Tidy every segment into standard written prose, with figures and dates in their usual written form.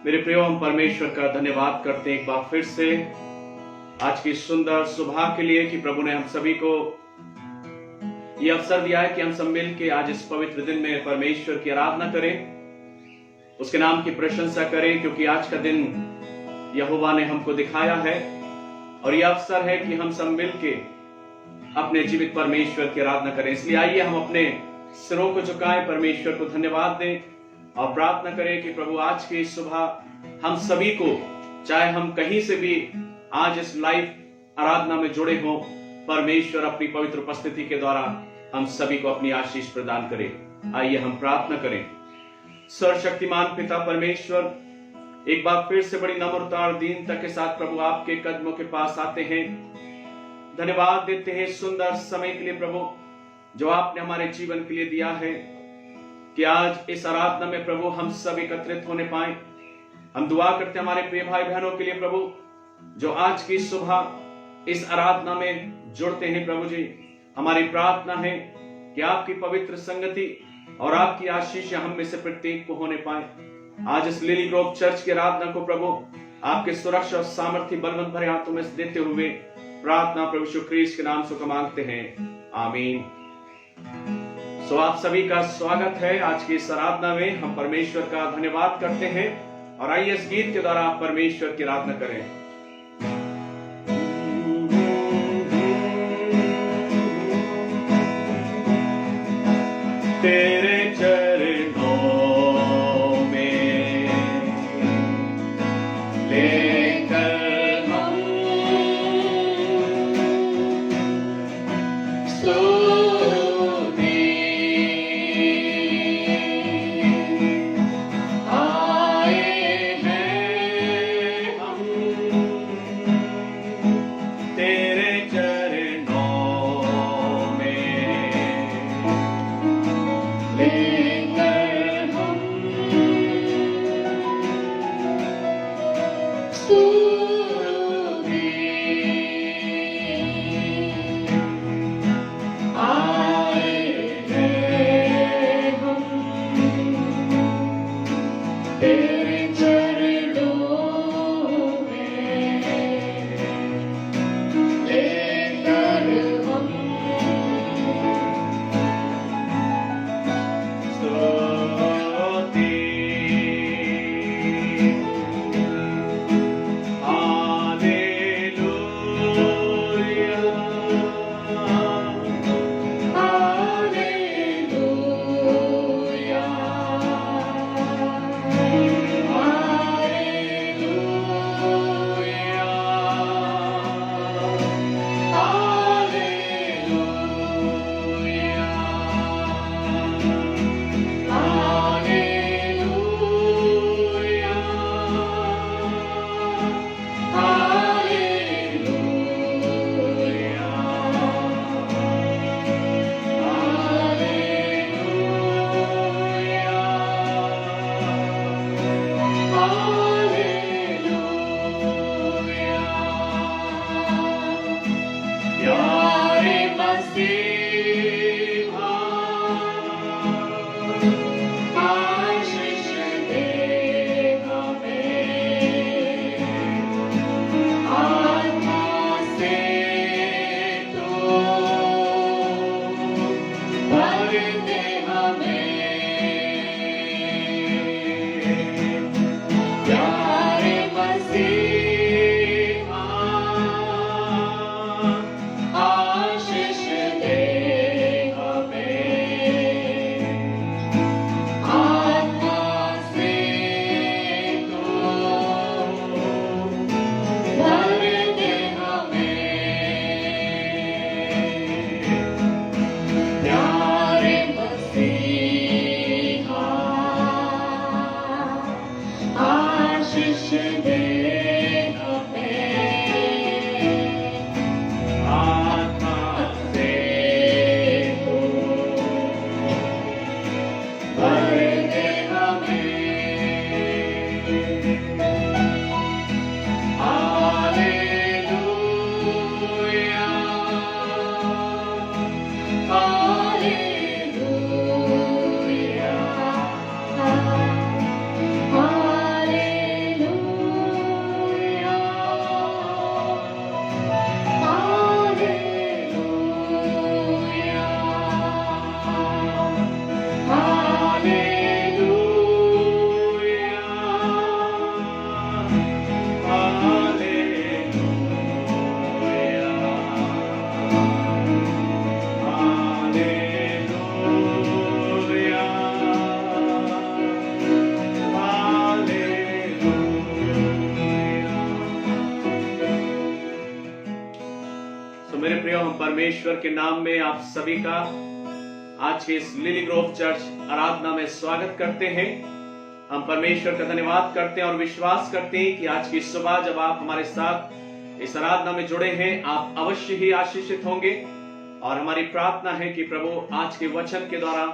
मेरे प्रियो, हम परमेश्वर का धन्यवाद करते हैं एक बार फिर से आज की सुंदर सुबह के लिए कि प्रभु ने हम सभी को यह अवसर दिया है कि हम सब मिल के आज इस पवित्र दिन में परमेश्वर की आराधना करें, उसके नाम की प्रशंसा करें, क्योंकि आज का दिन यहोवा ने हमको दिखाया है और यह अवसर है कि हम सब मिल के अपने जीवित परमेश्वर की आराधना करें। इसलिए आइए हम अपने सिरों को झुकाएं, परमेश्वर को धन्यवाद दें और प्रार्थना करें कि प्रभु आज की सुबह हम सभी को, चाहे हम कहीं से भी आज इस लाइव आराधना में जुड़े हों, परमेश्वर अपनी पवित्र उपस्थिति के द्वारा हम सभी को अपनी आशीष प्रदान करे। आइए हम प्रार्थना करें। सर्वशक्तिमान पिता परमेश्वर, एक बार फिर से बड़ी नम्रता और दीनता के साथ प्रभु आपके कदमों के पास आते हैं, धन्यवाद देते हैं सुंदर समय के लिए प्रभु जो आपने हमारे जीवन के लिए दिया है कि आज इस आराधना में प्रभु हम सब एकत्रित होने पाए। हम दुआ करते हैं हमारे प्रिय भाई बहनों के लिए प्रभु जो आज की सुबह इस आराधना में जुड़ते हैं। प्रभु जी, हमारी प्रार्थना है कि आपकी पवित्र संगति और आपकी आशीष हम में से प्रत्येक को होने पाए। आज इस लिली ग्रोव चर्च की आराधना को प्रभु आपके सुरक्षा और सामर्थ्य बलवंत भरे हाथों में देते हुए प्रार्थना प्रभु यीशु ख्रीस्त के नाम से मांगते हैं, आमीन। सो आप सभी का स्वागत है आज की इस आराधना में। हम परमेश्वर का धन्यवाद करते हैं और आइए इस गीत के द्वारा आप परमेश्वर की आराधना करें। तेरे चरणों में लेकर हम परमेश्वर के नाम में आप सभी का आज के इस लिली ग्रोव चर्च आराधना में स्वागत करते हैं। हम परमेश्वर का धन्यवाद करते हैं और विश्वास करते हैं कि आज की सुबह जब आप हमारे साथ इस आराधना में जुड़े हैं, आप अवश्य ही आशीषित होंगे। और हमारी प्रार्थना है कि प्रभु आज के वचन के द्वारा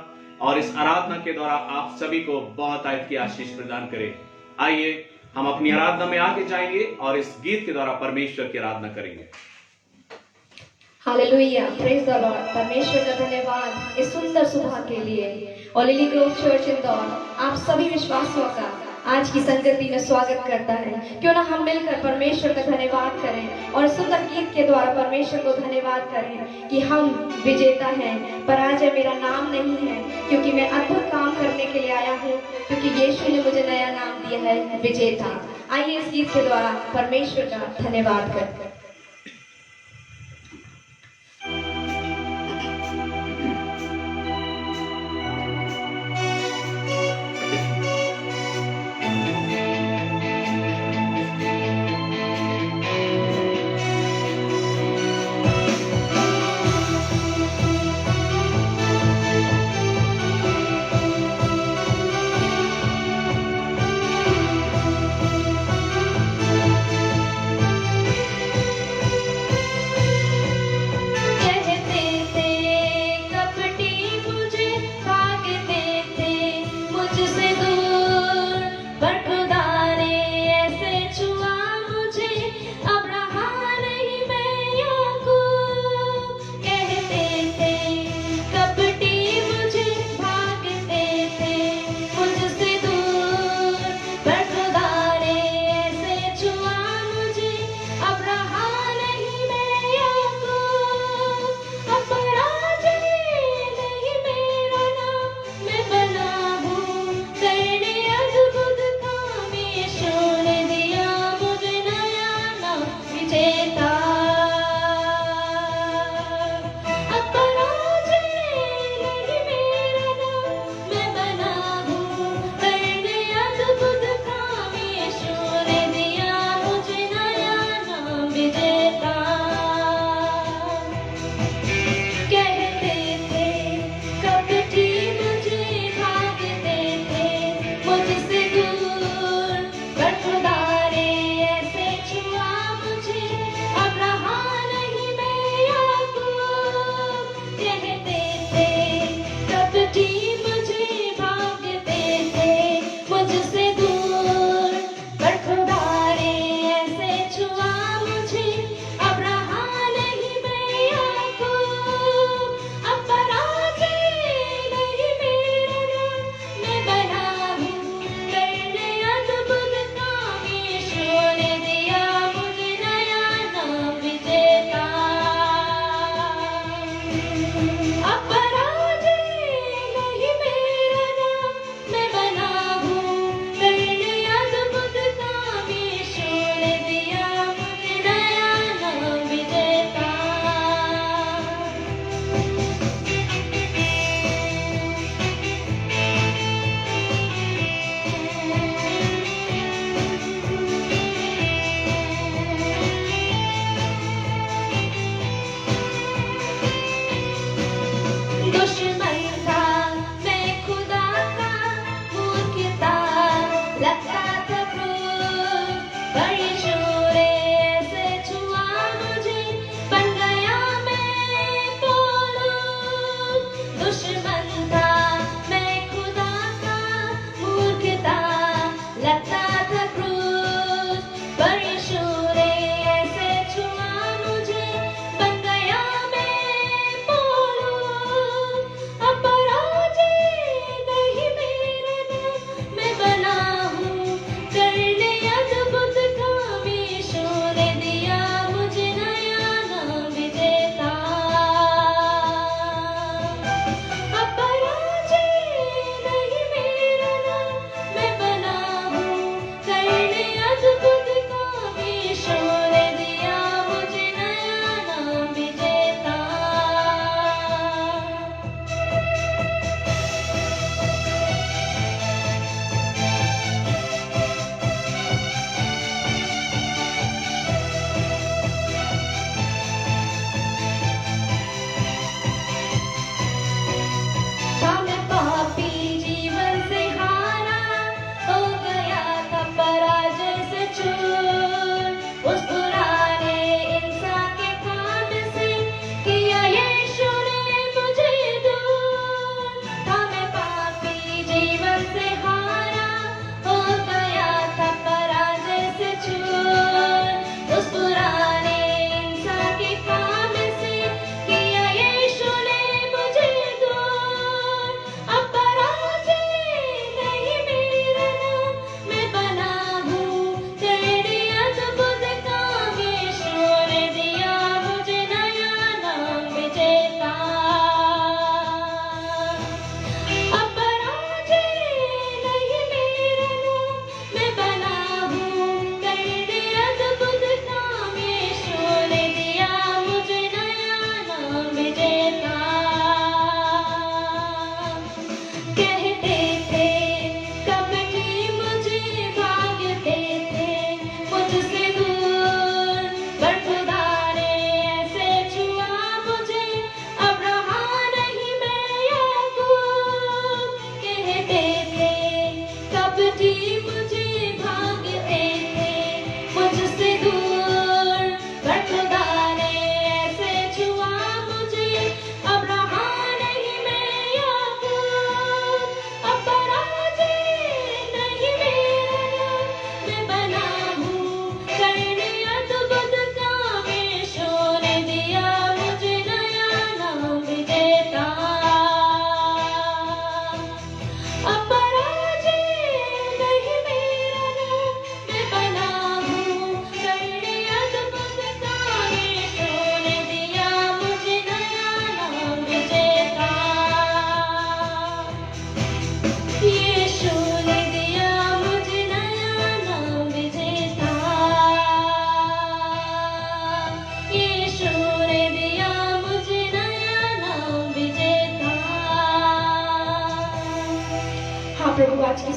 और इस आराधना के द्वारा आप सभी को बहुत आयत की आशीष प्रदान करे। आइए हम अपनी आराधना में आगे जाएंगे और इस गीत के द्वारा परमेश्वर की आराधना करेंगे। Hallelujah, praise the Lord. परमेश्वर का धन्यवाद इस सुंदर सुबह के लिए। और लिली ग्रोव चर्च इंदौर आप सभी विश्वासियों का आज की संगति में स्वागत करता है। क्यों ना हम मिलकर परमेश्वर का धन्यवाद करें और सुंदर गीत के द्वारा परमेश्वर को धन्यवाद करें कि हम विजेता हैं, पराजय मेरा नाम नहीं है, क्योंकि मैं अद्भुत काम करने के लिए आया हूँ, क्योंकि यीशु ने मुझे नया नाम दिया है, विजेता। आइए इस गीत के द्वारा परमेश्वर का धन्यवाद करें।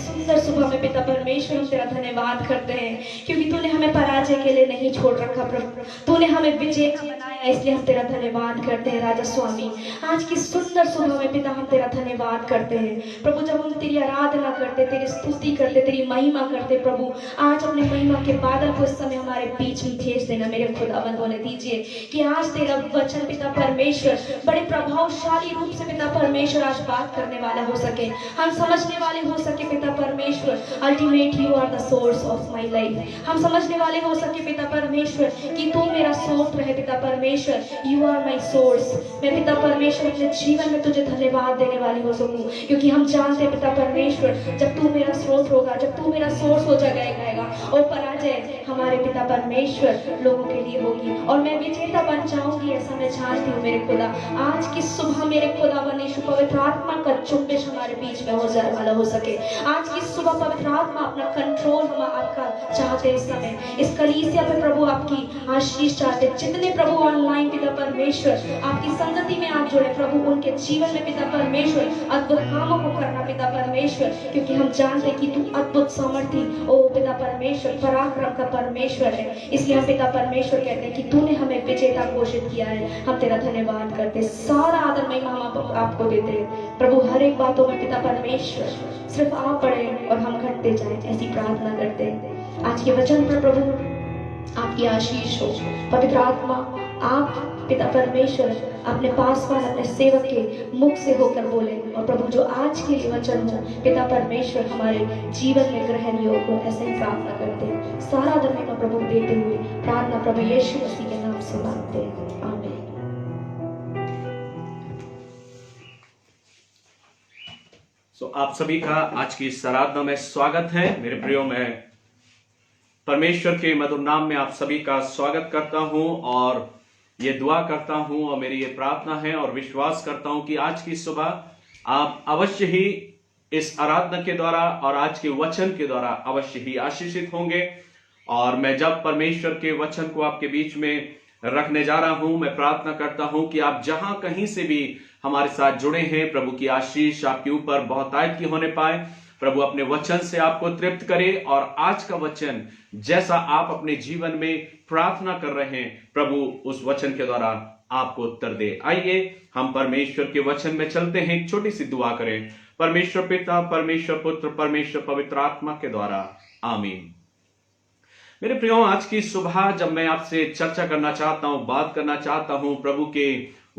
सुंदर सुबह में पिता परमेश्वर हम तेरा धन्यवाद करते हैं, क्योंकि तूने हमें पराजय के लिए नहीं छोड़ रखा प्रभु, तूने हमें विजेता बनाया, इसलिए हम तेरा धन्यवाद करते हैं राजा स्वामी। आज की सुंदर सुबह में पिता हम तेरा धन्यवाद करते हैं प्रभु, जब हम तेरी आराधना करते, तेरी स्तुति करते, तेरी महिमा करते प्रभु, आज अपने महिमा के बादल को इस समय हमारे बीच में भेज देना मेरे खुदावंद। होने दीजिए कि आज तेरा वचन पिता परमेश्वर बड़े प्रभावशाली रूप से पिता परमेश्वर आज बात करने वाला हो सके, हम समझने वाले हो सके पिता परमेश्वर। Ultimate you are the source of my life, हम समझने वाले हो सके पिता परमेश्वर कि तू मेरा स्रोत है पिता परमेश्वर, यू आर माई सोर्स। मैं पिता परमेश्वर अपने जीवन में तुझे धन्यवाद देने वाली हो सकूं, क्योंकि हम जानते हैं पिता परमेश्वर जब तू मेरा स्रोत होगा, जब तू मेरा सोर्स हो जाएगा और पराजय हमारे पिता परमेश्वर लोगों के लिए होगी और मैं विजेता बन जाऊंगी, ऐसा मैं जानती हूँ मेरे खुदा। आज की सुबह मेरे खुदा यीशु पवित्र आत्मा का चुंबिश हमारे बीच में हो जाने वाला हो सके। आज की सुबह पवित्र आत्मा अपना कंट्रोल हम आपका चाहते इस समय, इस कलीसिया पे प्रभु आपकी आशीष चाहते, जितने प्रभु ऑनलाइन पिता परमेश्वर आपकी संगति में आप जुड़े प्रभु, उनके जीवन में पिता परमेश्वर अद्भुत कामों को करना पिता परमेश्वर, क्योंकि हम जानते कि तू अद्भुत सामर्थी ओ पिता परमेश्वर पराक्रम का परमेश्वर है। इसलिए हम पिता परमेश्वर कहते हैं कि तूने हमें विजेता घोषित किया है, हम तेरा धन्यवाद करते, सारा आदर महिमा हम आपको देते हैं प्रभु। हर एक बातों में पिता परमेश्वर सिर्फ आप पढ़े और हम घटते जाए, ऐसी प्रार्थना करते हैं। आज के वचन पर प्रभु आपकी आशीष हो, पवित्र आत्मा आप पिता परमेश्वर अपने पासवान अपने सेवक के मुख से होकर बोले और प्रभु जो आज के लिए वचन हो पिता परमेश्वर हमारे जीवन में ग्रहण योग हो, ऐसे ही प्रार्थना करते हैं। सारा धन्यवाद प्रभु देते हुए प्रार्थना प्रभु यीशु मसीह के नाम से मांगते हैं, आमीन। आप सभी का आज की इस आराधना में स्वागत है। मेरे प्रियो, मैं परमेश्वर के मधुर नाम में आप सभी का स्वागत करता हूं और ये दुआ करता हूं और मेरी ये प्रार्थना है और विश्वास करता हूं कि आज की सुबह आप अवश्य ही इस आराधना के द्वारा और आज के वचन के द्वारा अवश्य ही आशीषित होंगे। और मैं जब परमेश्वर के वचन को आपके बीच में रखने जा रहा हूं, मैं प्रार्थना करता हूं कि आप जहां कहीं से भी हमारे साथ जुड़े हैं, प्रभु की आशीष आपके ऊपर बहुतायत की होने पाए। प्रभु अपने वचन से आपको तृप्त करे और आज का वचन जैसा आप अपने जीवन में प्रार्थना कर रहे हैं, प्रभु उस वचन के द्वारा आपको उत्तर दे। आइए हम परमेश्वर के वचन में चलते हैं। एक छोटी सी दुआ करें। परमेश्वर पिता, परमेश्वर पुत्र, परमेश्वर पवित्र आत्मा के द्वारा, आमीन। मेरे प्रियो, आज की सुबह जब मैं आपसे चर्चा करना चाहता हूं, बात करना चाहता हूं प्रभु के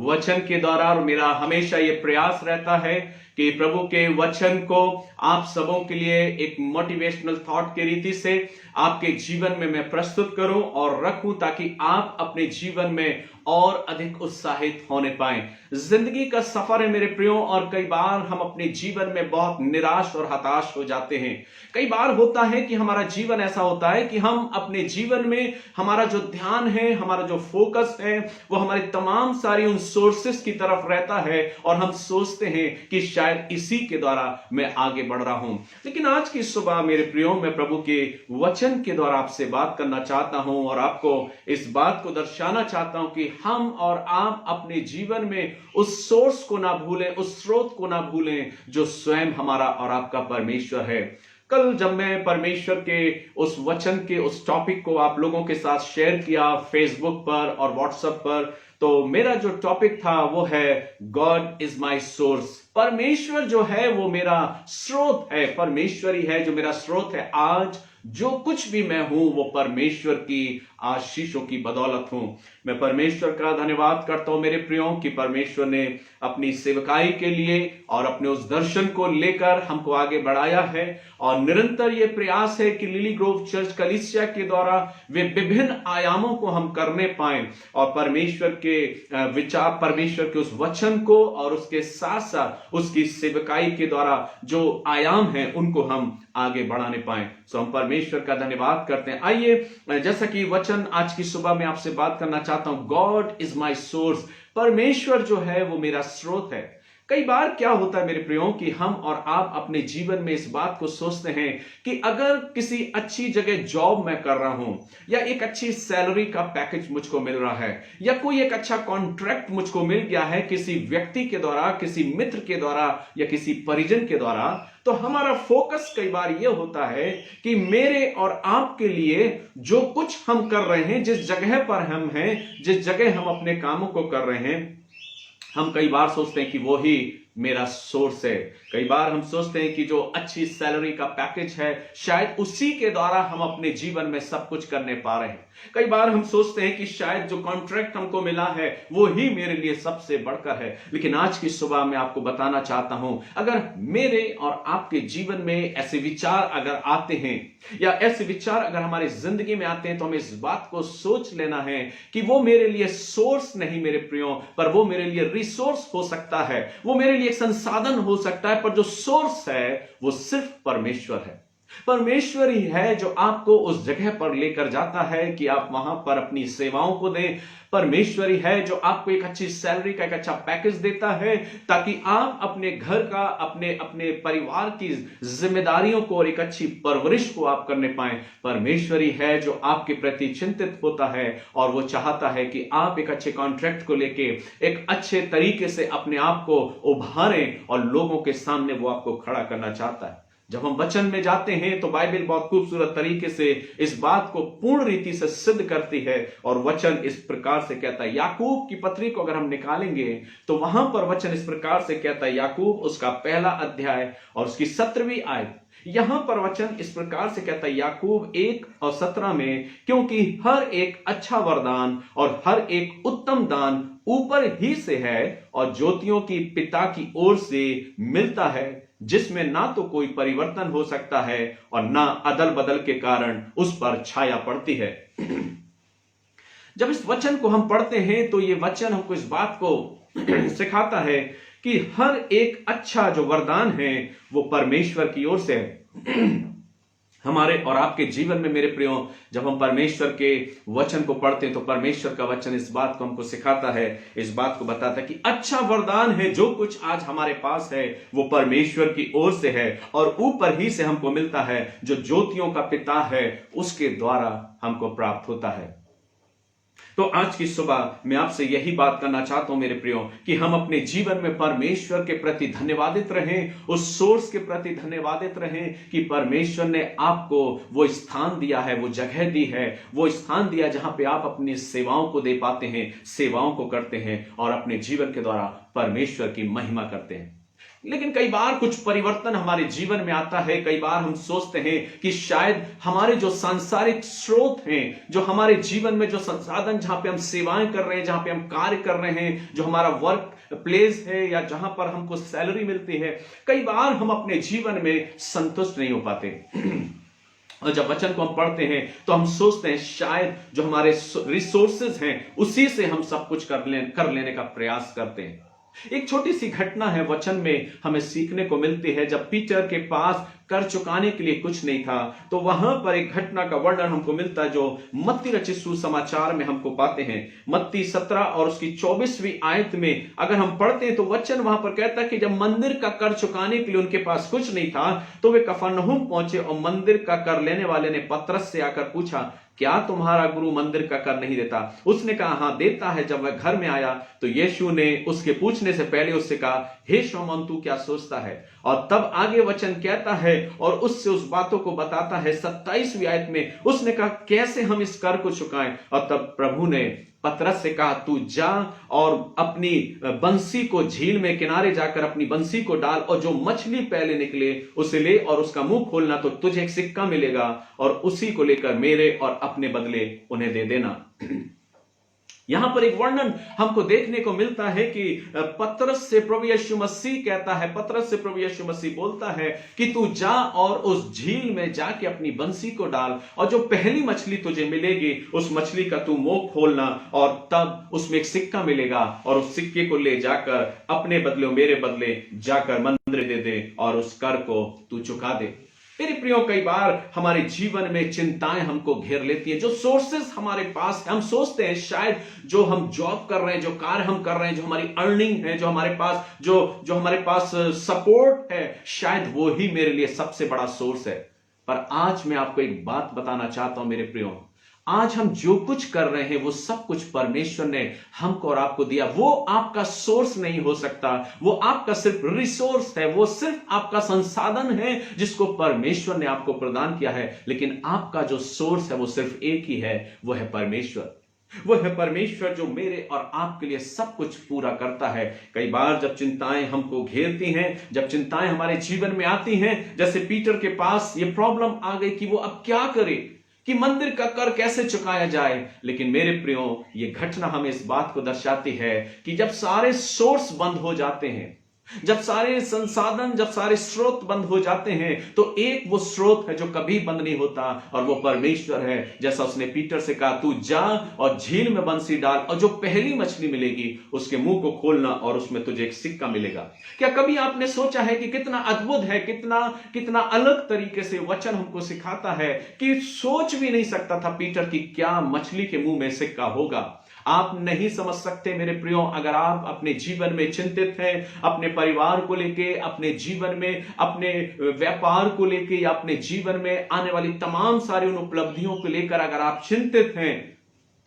वचन के द्वारा, और मेरा हमेशा ये प्रयास रहता है कि प्रभु के वचन को आप सबों के लिए एक मोटिवेशनल थॉट के रीति से आपके जीवन में मैं प्रस्तुत करूं और रखूं, ताकि आप अपने जीवन में और अधिक उत्साहित होने पाएं। जिंदगी का सफर है मेरे प्रियो, और कई बार हम अपने जीवन में बहुत निराश और हताश हो जाते हैं। कई बार होता है कि हमारा जीवन ऐसा होता है कि हम अपने जीवन में हमारा जो ध्यान है, हमारा जो फोकस है, वो हमारी तमाम सारी उन सोर्सेस की तरफ रहता है और हम सोचते हैं कि शायद इसी के द्वारा मैं आगे बढ़ रहा हूं। लेकिन आज की सुबह मेरे प्रियो, मैं प्रभु के वचन के द्वारा आपसे बात करना चाहता हूं और आपको इस बात को दर्शाना चाहता हूं कि हम और आप अपने जीवन में उस सोर्स को ना भूलें, उस स्रोत को ना भूलें जो स्वयं हमारा और आपका परमेश्वर है। कल जब मैं परमेश्वर के उस वचन के उस टॉपिक को आप लोगों के साथ शेयर किया फेसबुक पर और व्हाट्सएप पर, तो मेरा जो टॉपिक था वो है गॉड इज माई सोर्स। परमेश्वर जो है वो मेरा स्रोत है, परमेश्वर ही है जो मेरा स्रोत है। आज जो कुछ भी मैं हूं वो परमेश्वर की आशीषों की बदौलत हूं। मैं परमेश्वर का धन्यवाद करता हूं मेरे प्रियो कि परमेश्वर ने अपनी सेवकाई के लिए और अपने उस दर्शन को लेकर हमको आगे बढ़ाया है, और निरंतर ये प्रयास है कि लिली ग्रोव चर्च कलीसिया के द्वारा वे विभिन्न आयामों को हम करने पाए और परमेश्वर के विचार, परमेश्वर के उस वचन को और उसके साथ साथ उसकी सेवकाई के द्वारा जो आयाम हैं उनको हम आगे बढ़ाने पाए। सो हम परमेश्वर का धन्यवाद करते हैं। आइए, जैसा कि वचन आज की सुबह में आपसे बात करना चाहता हूं, गॉड इज माई सोर्स। परमेश्वर जो है वो मेरा स्रोत है। कई बार क्या होता है मेरे प्रियो कि हम और आप अपने जीवन में इस बात को सोचते हैं कि अगर किसी अच्छी जगह जॉब मैं कर रहा हूं, या एक अच्छी सैलरी का पैकेज मुझको मिल रहा है, या कोई एक अच्छा कॉन्ट्रैक्ट मुझको मिल गया है किसी व्यक्ति के द्वारा, किसी मित्र के द्वारा, या किसी परिजन के द्वारा, तो हमारा फोकस कई बार यह होता है कि मेरे और आपके लिए जो कुछ हम कर रहे हैं, जिस जगह पर हम हैं, जिस जगह हम अपने कामों को कर रहे हैं, हम कई बार सोचते हैं कि वो ही मेरा सोर्स है। कई बार हम सोचते हैं कि जो अच्छी सैलरी का पैकेज है, शायद उसी के द्वारा हम अपने जीवन में सब कुछ करने पा रहे हैं। कई बार हम सोचते हैं कि शायद जो कॉन्ट्रैक्ट हमको मिला है वो ही मेरे लिए सबसे बढ़कर है। लेकिन आज की सुबह मैं आपको बताना चाहता हूं, अगर मेरे और आपके जीवन में ऐसे विचार अगर आते हैं, या ऐसे विचार अगर हमारी जिंदगी में आते हैं, तो हमें इस बात को सोच लेना है कि वो मेरे लिए सोर्स नहीं मेरे प्रियो, पर वो मेरे लिए रिसोर्स हो सकता है, वो मेरे लिए एक संसाधन हो सकता है, पर जो सोर्स है वो सिर्फ परमेश्वर है। परमेश्वर ही है जो आपको उस जगह पर लेकर जाता है कि आप वहां पर अपनी सेवाओं को दें। परमेश्वर ही है जो आपको एक अच्छी सैलरी का एक अच्छा पैकेज देता है, ताकि आप अपने घर का, अपने अपने परिवार की जिम्मेदारियों को और एक अच्छी परवरिश को आप करने पाए। परमेश्वर ही है जो आपके प्रति चिंतित होता है, और वो चाहता है कि आप एक अच्छे कॉन्ट्रैक्ट को लेके एक अच्छे तरीके से अपने आप को उभारें, और लोगों के सामने वो आपको खड़ा करना चाहता है। जब हम वचन में जाते हैं तो बाइबल बहुत खूबसूरत तरीके से इस बात को पूर्ण रीति से सिद्ध करती है, और वचन इस प्रकार से कहता है। याकूब की पत्री को अगर हम निकालेंगे तो वहां पर वचन इस प्रकार से कहता है, याकूब उसका पहला अध्याय और उसकी 17वीं आयत। यहां पर वचन इस प्रकार से कहता है, याकूब 1:17 में, क्योंकि हर एक अच्छा वरदान और हर एक उत्तम दान ऊपर ही से है, और ज्योतियों की पिता की ओर से मिलता है, जिसमें ना तो कोई परिवर्तन हो सकता है और ना अदल बदल के कारण उस पर छाया पड़ती है। जब इस वचन को हम पढ़ते हैं तो ये वचन हमको इस बात को सिखाता है कि हर एक अच्छा जो वरदान है वो परमेश्वर की ओर से है। हमारे और आपके जीवन में मेरे प्रियो, जब हम परमेश्वर के वचन को पढ़ते हैं तो परमेश्वर का वचन इस बात को हमको सिखाता है, इस बात को बताता है कि अच्छा वरदान है, जो कुछ आज हमारे पास है वो परमेश्वर की ओर से है, और ऊपर ही से हमको मिलता है, जो ज्योतियों का पिता है उसके द्वारा हमको प्राप्त होता है। तो आज की सुबह मैं आपसे यही बात करना चाहता हूं मेरे प्रियो, कि हम अपने जीवन में परमेश्वर के प्रति धन्यवादित रहें, उस सोर्स के प्रति धन्यवादित रहें कि परमेश्वर ने आपको वो स्थान दिया है, वो जगह दी है, वो स्थान दिया जहां पे आप अपनी सेवाओं को दे पाते हैं, सेवाओं को करते हैं, और अपने जीवन के द्वारा परमेश्वर की महिमा करते हैं। लेकिन कई बार कुछ परिवर्तन हमारे जीवन में आता है। कई बार हम सोचते हैं कि शायद हमारे जो सांसारिक स्रोत हैं, जो हमारे जीवन में जो संसाधन, जहां पे हम सेवाएं कर रहे हैं, जहां पे हम कार्य कर रहे हैं, जो हमारा वर्क प्लेस है, या जहां पर हमको सैलरी मिलती है, कई बार हम अपने जीवन में संतुष्ट नहीं हो पाते। और जब वचन को हम पढ़ते हैं तो हम सोचते हैं शायद जो हमारे रिसोर्सेज हैं उसी से हम सब कुछ कर लेने का प्रयास करते हैं। एक छोटी सी घटना है वचन में हमें सीखने को मिलती है। जब पीटर के पास कर चुकाने के लिए कुछ नहीं था, तो वहां पर एक घटना का वर्णन हमको मिलता है जो मत्ती रचित सुसमाचार में हमको पाते हैं। मत्ती 17 और उसकी 24वीं आयत में अगर हम पढ़ते हैं तो वचन वहां पर कहता है कि जब मंदिर का कर चुकाने के लिए उनके पास कुछ नहीं था, तो वे कफरनहूम पहुंचे, और मंदिर का कर लेने वाले ने पतरस से आकर पूछा, क्या तुम्हारा गुरु मंदिर का कर नहीं देता? उसने कहा, हां देता है। जब वह घर में आया तो यीशु ने उसके पूछने से पहले उससे कहा, हे शमौन, तू क्या सोचता है? और तब आगे वचन कहता है और उससे उस बातों को बताता है। 27वीं आयत में उसने कहा, कैसे हम इस कर को चुकाएं? और तब प्रभु ने पतरस से कहा, तू जा और अपनी बंसी को झील में किनारे जाकर अपनी बंसी को डाल, और जो मछली पहले निकले उसे ले और उसका मुंह खोलना, तो तुझे एक सिक्का मिलेगा, और उसी को लेकर मेरे और अपने बदले उन्हें दे देना। यहां पर एक वर्णन हमको देखने को मिलता है कि पतरस से प्रभु यीशु मसीह कहता है, पतरस से प्रभु यीशु मसीह बोलता है कि तू जा और उस झील में जाके अपनी बंसी को डाल, और जो पहली मछली तुझे मिलेगी उस मछली का तू मुंह खोलना, और तब उसमें एक सिक्का मिलेगा, और उस सिक्के को ले जाकर अपने बदले मेरे बदले जाकर मंदिर दे दे, और उस कर को तू चुका दे। मेरे प्रियो, कई बार हमारे जीवन में चिंताएं हमको घेर लेती हैं। जो सोर्सेस हमारे पास, हम सोचते हैं शायद जो हम जॉब कर रहे हैं, जो कार्य हम कर रहे हैं, जो हमारी अर्निंग है, जो हमारे पास सपोर्ट है, शायद वो ही मेरे लिए सबसे बड़ा सोर्स है। पर आज मैं आपको एक बात बताना चाहता हूं मेरे प्रियो, आज हम जो कुछ कर रहे हैं वो सब कुछ परमेश्वर ने हमको और आपको दिया। वो आपका सोर्स नहीं हो सकता, वो आपका सिर्फ रिसोर्स है, वो सिर्फ आपका संसाधन है जिसको परमेश्वर ने आपको प्रदान किया है। लेकिन आपका जो सोर्स है वो सिर्फ एक ही है, वो है परमेश्वर। वो है परमेश्वर जो मेरे और आपके लिए सब कुछ पूरा करता है। कई बार जब चिंताएं हमको घेरती हैं, जब चिंताएं हमारे जीवन में आती हैं, जैसे पीटर के पास ये प्रॉब्लम आ गई कि वो अब क्या करे, कि मंदिर का कर कैसे चुकाया जाए। लेकिन मेरे प्रियो, ये घटना हमें इस बात को दर्शाती है कि जब सारे सोर्स बंद हो जाते हैं, जब सारे संसाधन, जब सारे स्रोत बंद हो जाते हैं, तो एक वो स्रोत है जो कभी बंद नहीं होता, और वो परमेश्वर है। जैसा उसने पीटर से कहा, तू जा और झील में बंसी डाल, और जो पहली मछली मिलेगी उसके मुंह को खोलना और उसमें तुझे एक सिक्का मिलेगा। क्या कभी आपने सोचा है कि कितना अद्भुत है, कितना अलग तरीके से वचन हमको सिखाता है कि सोच भी नहीं सकता था पीटर की क्या मछली के मुंह में सिक्का होगा। आप नहीं समझ सकते मेरे प्रियो, अगर आप अपने जीवन में चिंतित हैं, अपने परिवार को लेके, अपने जीवन में, अपने व्यापार को लेके, या अपने जीवन में आने वाली तमाम सारी उन उपलब्धियों को लेकर अगर आप चिंतित हैं,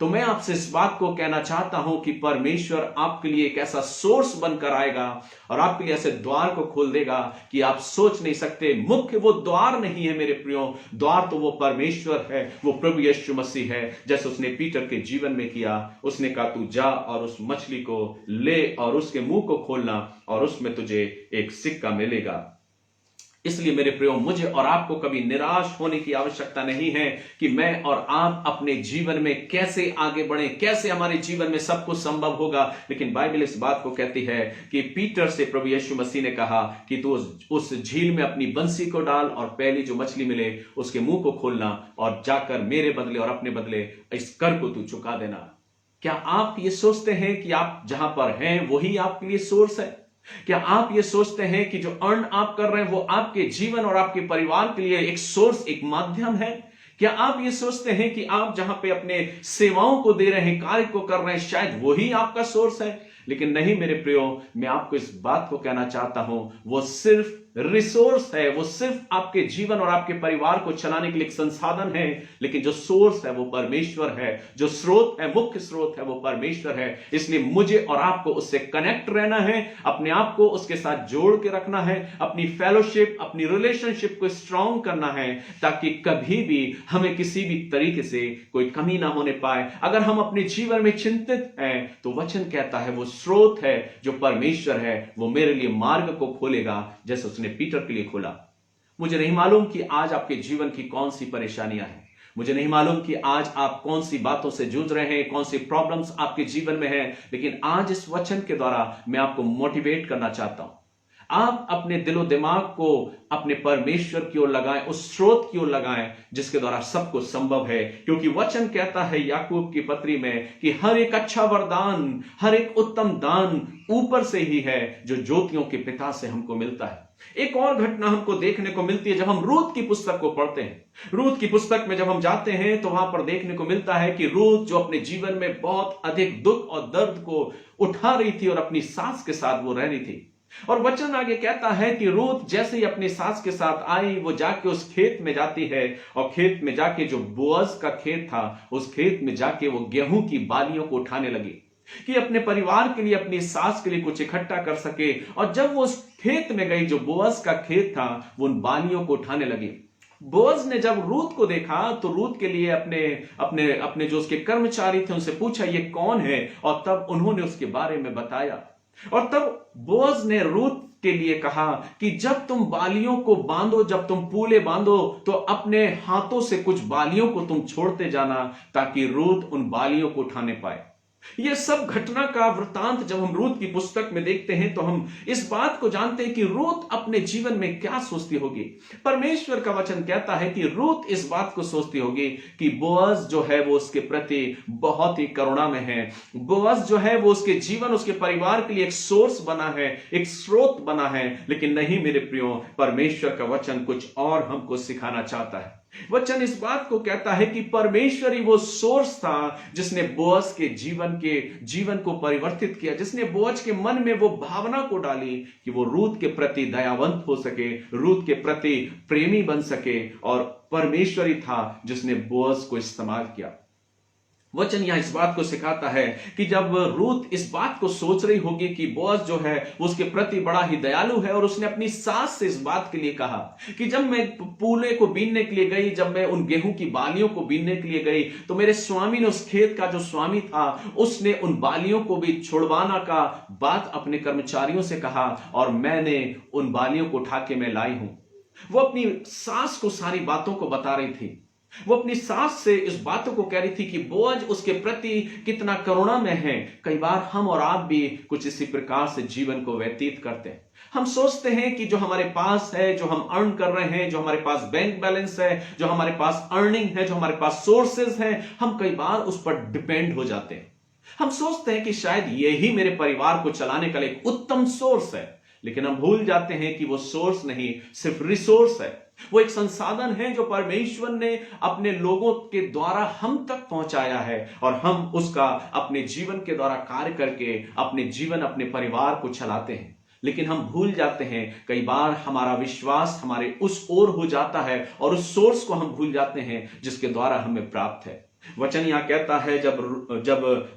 तो मैं आपसे इस बात को कहना चाहता हूं कि परमेश्वर आपके लिए एक ऐसा सोर्स बनकर आएगा और आपके लिए ऐसे द्वार को खोल देगा कि आप सोच नहीं सकते। मुख्य वो द्वार नहीं है मेरे प्रियो, द्वार तो वो परमेश्वर है, वो प्रभु यीशु मसीह है। जैसे उसने पीटर के जीवन में किया, उसने कहा तू जा और उस मछली को ले और उसके मुंह को खोलना और उसमें तुझे एक सिक्का मिलेगा। इसलिए मेरे प्रियो, मुझे और आपको कभी निराश होने की आवश्यकता नहीं है कि मैं और आप अपने जीवन में कैसे आगे बढ़ें, कैसे हमारे जीवन में सब कुछ संभव होगा। लेकिन बाइबल इस बात को कहती है कि पीटर से प्रभु यीशु मसीह ने कहा कि तू उस झील में अपनी बंसी को डाल और पहली जो मछली मिले उसके मुंह को खोलना और जाकर मेरे बदले और अपने बदले इस कर को तू चुका देना। क्या आप ये सोचते हैं कि आप जहां पर हैं वही आपके लिए सोर्स है? क्या आप ये सोचते हैं कि जो अर्न आप कर रहे हैं वो आपके जीवन और आपके परिवार के लिए एक सोर्स, एक माध्यम है? क्या आप ये सोचते हैं कि आप जहां पे अपने सेवाओं को दे रहे हैं, कार्य को कर रहे हैं, शायद वही आपका सोर्स है? लेकिन नहीं मेरे प्रियो, मैं आपको इस बात को कहना चाहता हूं, वो सिर्फ रिसोर्स है, वो सिर्फ आपके जीवन और आपके परिवार को चलाने के लिए एक संसाधन है। लेकिन जो सोर्स है वो परमेश्वर है, जो स्रोत है, मुख्य स्रोत है वो परमेश्वर है। इसलिए मुझे और आपको उससे कनेक्ट रहना है, अपने आप को उसके साथ जोड़ के रखना है, अपनी फेलोशिप, अपनी रिलेशनशिप को स्ट्रांग करना है, ताकि कभी भी हमें किसी भी तरीके से कोई कमी ना होने पाए। अगर हम अपने जीवन में चिंतित हैं तो वचन कहता है वो स्रोत है जो परमेश्वर है, वो मेरे लिए मार्ग को खोलेगा जैसे उसने पीटर के लिए खोला। मुझे नहीं मालूम कि आज आपके जीवन की कौन सी परेशानियां हैं, मुझे नहीं मालूम कि आज आप कौन सी बातों से जूझ रहे हैं, कौन सी प्रॉब्लम्स आपके जीवन में हैं, लेकिन आज इस वचन के द्वारा मैं आपको मोटिवेट करना चाहता हूं। आप अपने दिलो दिमाग को अपने परमेश्वर की ओर लगाएं, उस स्रोत की ओर लगाएं जिसके द्वारा सब कुछ संभव है। क्योंकि वचन कहता है याकूब की पत्री में कि हर एक अच्छा वरदान, हर एक उत्तम दान ऊपर से ही है जो ज्योतियों के पिता से हमको मिलता है। एक और घटना हमको देखने को मिलती है जब हम रूत की पुस्तक को पढ़ते हैं। रूत की पुस्तक में जब हम जाते हैं तो वहां पर देखने को मिलता है कि रूत जो अपने जीवन में बहुत अधिक दुख और दर्द को उठा रही थी और अपनी सास के साथ वो रह रही थी, और वचन आगे कहता है कि रूत जैसे ही अपनी सास के साथ आई, वो जाके उस खेत में जाती है और खेत में जाके जो बोअज का खेत था उस खेत में जाके वो गेहूं की बालियों को उठाने लगी कि अपने परिवार के लिए, अपनी सास के लिए कुछ इकट्ठा कर सके। और जब वो उस खेत में गई जो बोअज का खेत था, वो उन बालियों को उठाने लगी। बोअज ने जब रूत को देखा तो रूत के लिए अपने जो उसके कर्मचारी थे उनसे पूछा ये कौन है, और तब उन्होंने उसके बारे में बताया। और तब बोअज ने रूत के लिए कहा कि जब तुम बालियों को बांधो, जब तुम पूले बांधो, तो अपने हाथों से कुछ बालियों को तुम छोड़ते जाना ताकि रूत उन बालियों को उठाने पाए। ये सब घटना का वृतांत जब हम रूत की पुस्तक में देखते हैं तो हम इस बात को जानते हैं कि रूत अपने जीवन में क्या सोचती होगी। परमेश्वर का वचन कहता है कि रूत इस बात को सोचती होगी कि बोअज जो है वो उसके प्रति बहुत ही करुणा में है। बोअज जो है वो उसके जीवन, उसके परिवार के लिए एक सोर्स बना है, एक स्रोत बना है। लेकिन नहीं मेरे प्रियो, परमेश्वर का वचन कुछ और हमको सिखाना चाहता है। वचन इस बात को कहता है कि परमेश्वर ही वो सोर्स था जिसने बोअज के जीवन को परिवर्तित किया, जिसने बोअज के मन में वो भावना को डाली कि वो रूत के प्रति दयावंत हो सके, रूत के प्रति प्रेमी बन सके। और परमेश्वर ही था जिसने बोअज को इस्तेमाल किया। वचन यहां इस बात को सिखाता है कि जब रूत इस बात को सोच रही होगी कि बोअज जो है वो उसके प्रति बड़ा ही दयालु है, और उसने अपनी सास से इस बात के लिए कहा कि जब मैं पूले को बीनने के लिए गई, जब मैं उन गेहूं की बालियों को बीनने के लिए गई, तो मेरे स्वामी ने, उस खेत का जो स्वामी था, उसने उन बालियों को भी छुड़वाना का बात अपने कर्मचारियों से कहा, और मैंने उन बालियों को उठा के मैं लाई हूं। वो अपनी सास को सारी बातों को बता रही थी। वो अपनी सास से इस बातों को कह रही थी कि बोअज उसके प्रति कितना करुणा में है। कई बार हम और आप भी कुछ इसी प्रकार से जीवन को व्यतीत करते हैं। हम सोचते हैं कि जो हमारे पास है, जो हम अर्न कर रहे हैं, जो हमारे पास बैंक बैलेंस है, जो हमारे पास अर्निंग है, जो हमारे पास सोर्सेज हैं, हम कई बार उस पर डिपेंड हो जाते हैं। हम सोचते हैं कि शायद यही मेरे परिवार को चलाने का एक उत्तम सोर्स है, लेकिन हम भूल जाते हैं कि वो सोर्स नहीं, सिर्फ रिसोर्स है। वो एक संसाधन है जो परमेश्वर ने अपने लोगों के द्वारा हम तक पहुंचाया है, और हम उसका अपने जीवन के द्वारा कार्य करके अपने जीवन, अपने परिवार को चलाते हैं। लेकिन हम भूल जाते हैं, कई बार हमारा विश्वास हमारे उस ओर हो जाता है और उस सोर्स को हम भूल जाते हैं जिसके द्वारा हमें प्राप्त है। वचन यहां कहता है जब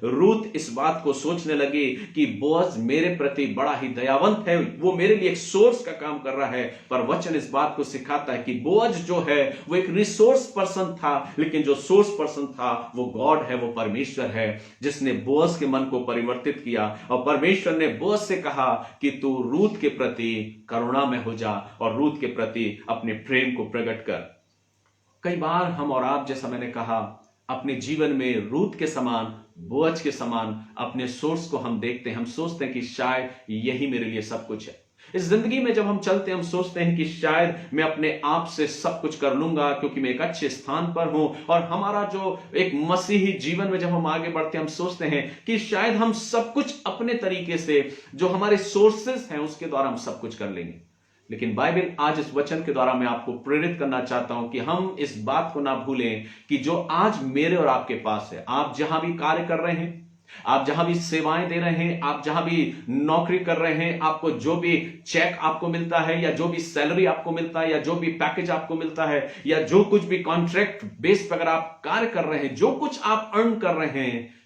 रूत इस बात को सोचने लगी कि बोअज मेरे प्रति बड़ा ही दयावंत है, वो मेरे लिए एक सोर्स का काम कर रहा है, पर वचन इस बात को सिखाता है कि बोअज जो है वो एक रिसोर्स पर्सन था, लेकिन जो सोर्स पर्सन था वो गॉड है, वो परमेश्वर है, जिसने बोअज के मन को परिवर्तित किया। और परमेश्वर ने बोअज से कहा कि तू रूत के प्रति करुणा में हो जा और रूत के प्रति अपने प्रेम को प्रकट कर। कई बार हम और आप, जैसा मैंने कहा, अपने जीवन में रूत के समान, बोअज के समान अपने सोर्स को हम देखते हैं। हम सोचते हैं कि शायद यही मेरे लिए सब कुछ है। इस जिंदगी में जब हम चलते हैं, हम सोचते हैं कि शायद मैं अपने आप से सब कुछ कर लूंगा क्योंकि मैं एक अच्छे स्थान पर हूं। और हमारा जो एक मसीही जीवन में जब हम आगे बढ़ते हैं, हम सोचते हैं कि शायद हम सब कुछ अपने तरीके से, जो हमारे सोर्सेस हैं, उसके द्वारा हम सब कुछ कर लेंगे। लेकिन बाइबल आज इस वचन के द्वारा मैं आपको प्रेरित करना चाहता हूं कि हम इस बात को ना भूलें कि जो आज मेरे और आपके पास है, आप जहां भी कार्य कर रहे हैं, आप जहां भी सेवाएं दे रहे हैं, आप जहां भी नौकरी कर रहे हैं, आपको जो भी चेक आपको मिलता है, या जो भी सैलरी आपको मिलता है, या जो भी पैकेज आपको मिलता है, या जो कुछ भी कॉन्ट्रैक्ट बेस पर अगर आप कार्य कर रहे हैं, जो कुछ आप अर्न कर रहे हैं,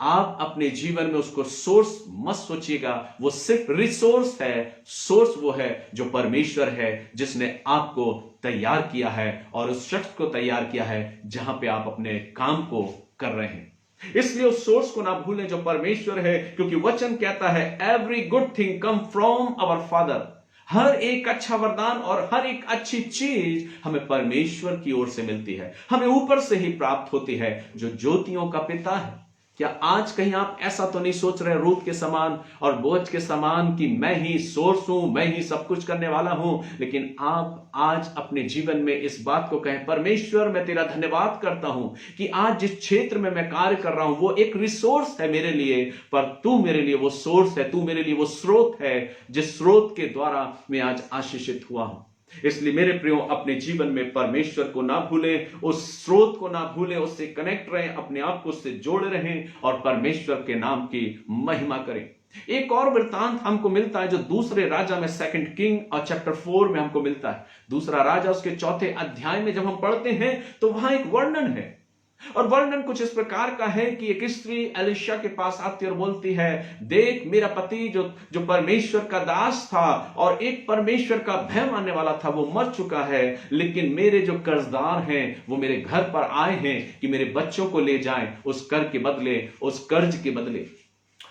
आप अपने जीवन में उसको सोर्स मत सोचिएगा। वो सिर्फ रिसोर्स है। सोर्स वो है जो परमेश्वर है, जिसने आपको तैयार किया है और उस शख्स को तैयार किया है जहां पे आप अपने काम को कर रहे हैं। इसलिए उस सोर्स को ना भूलें जो परमेश्वर है, क्योंकि वचन कहता है every good thing come from our father. हर एक अच्छा वरदान और हर एक अच्छी चीज हमें परमेश्वर की ओर से मिलती है, हमें ऊपर से ही प्राप्त होती है, जो ज्योतियों का पिता है। क्या आज कहीं आप ऐसा तो नहीं सोच रहे रूत के समान और बोअज के समान कि मैं ही सोर्स हूं, मैं ही सब कुछ करने वाला हूं? लेकिन आप आज अपने जीवन में इस बात को कहें, परमेश्वर मैं तेरा धन्यवाद करता हूं कि आज जिस क्षेत्र में मैं कार्य कर रहा हूं वो एक रिसोर्स है मेरे लिए, पर तू मेरे लिए वो सोर्स है, तू मेरे लिए वो स्रोत है जिस स्रोत के द्वारा मैं आज आशीषित हुआ हूं। इसलिए मेरे प्रियो, अपने जीवन में परमेश्वर को ना भूलें, उस स्रोत को ना भूलें, उससे कनेक्ट रहें, अपने आप को उससे जोड़े रहें और परमेश्वर के नाम की महिमा करें। एक और वृत्तांत हमको मिलता है जो दूसरे राजा में, 2 किंग और चैप्टर 4 में हमको मिलता है। दूसरा राजा उसके 4 अध्याय में जब हम पढ़ते हैं तो वहां एक वर्णन है, और वर्णन कुछ इस प्रकार का है कि एक स्त्री एलिशा के पास आती और बोलती है, देख मेरा पति जो परमेश्वर का दास था और एक परमेश्वर का भय मानने वाला था, वो मर चुका है, लेकिन मेरे जो कर्जदार हैं वो मेरे घर पर आए हैं कि मेरे बच्चों को ले जाएं उस कर के बदले, उस कर्ज के बदले।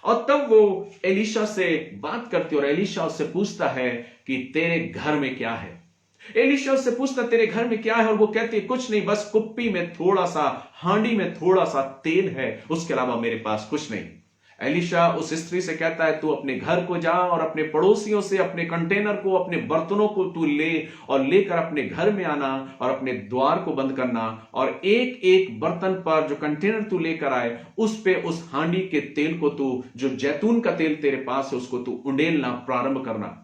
और तब वो एलिशा से बात करती और एलिशा उससे पूछता है कि तेरे घर में क्या है। एलीशा उससे पूछता तेरे घर में क्या है, और वो कहती है कुछ नहीं, बस कुप्पी में थोड़ा सा, हांडी में थोड़ा सा तेल है, उसके अलावा मेरे पास कुछ नहीं। एलीशा उस स्त्री से कहता है तू अपने घर को जा और अपने पड़ोसियों से अपने कंटेनर को, अपने बर्तनों को तू ले और लेकर अपने घर में आना और अपने द्वार को बंद करना, और एक एक बर्तन पर जो कंटेनर तू लेकर आए उस पे उस हांडी के तेल को तू, जो जैतून का तेल तेरे पास है, उसको तू उंडेलना प्रारंभ करना,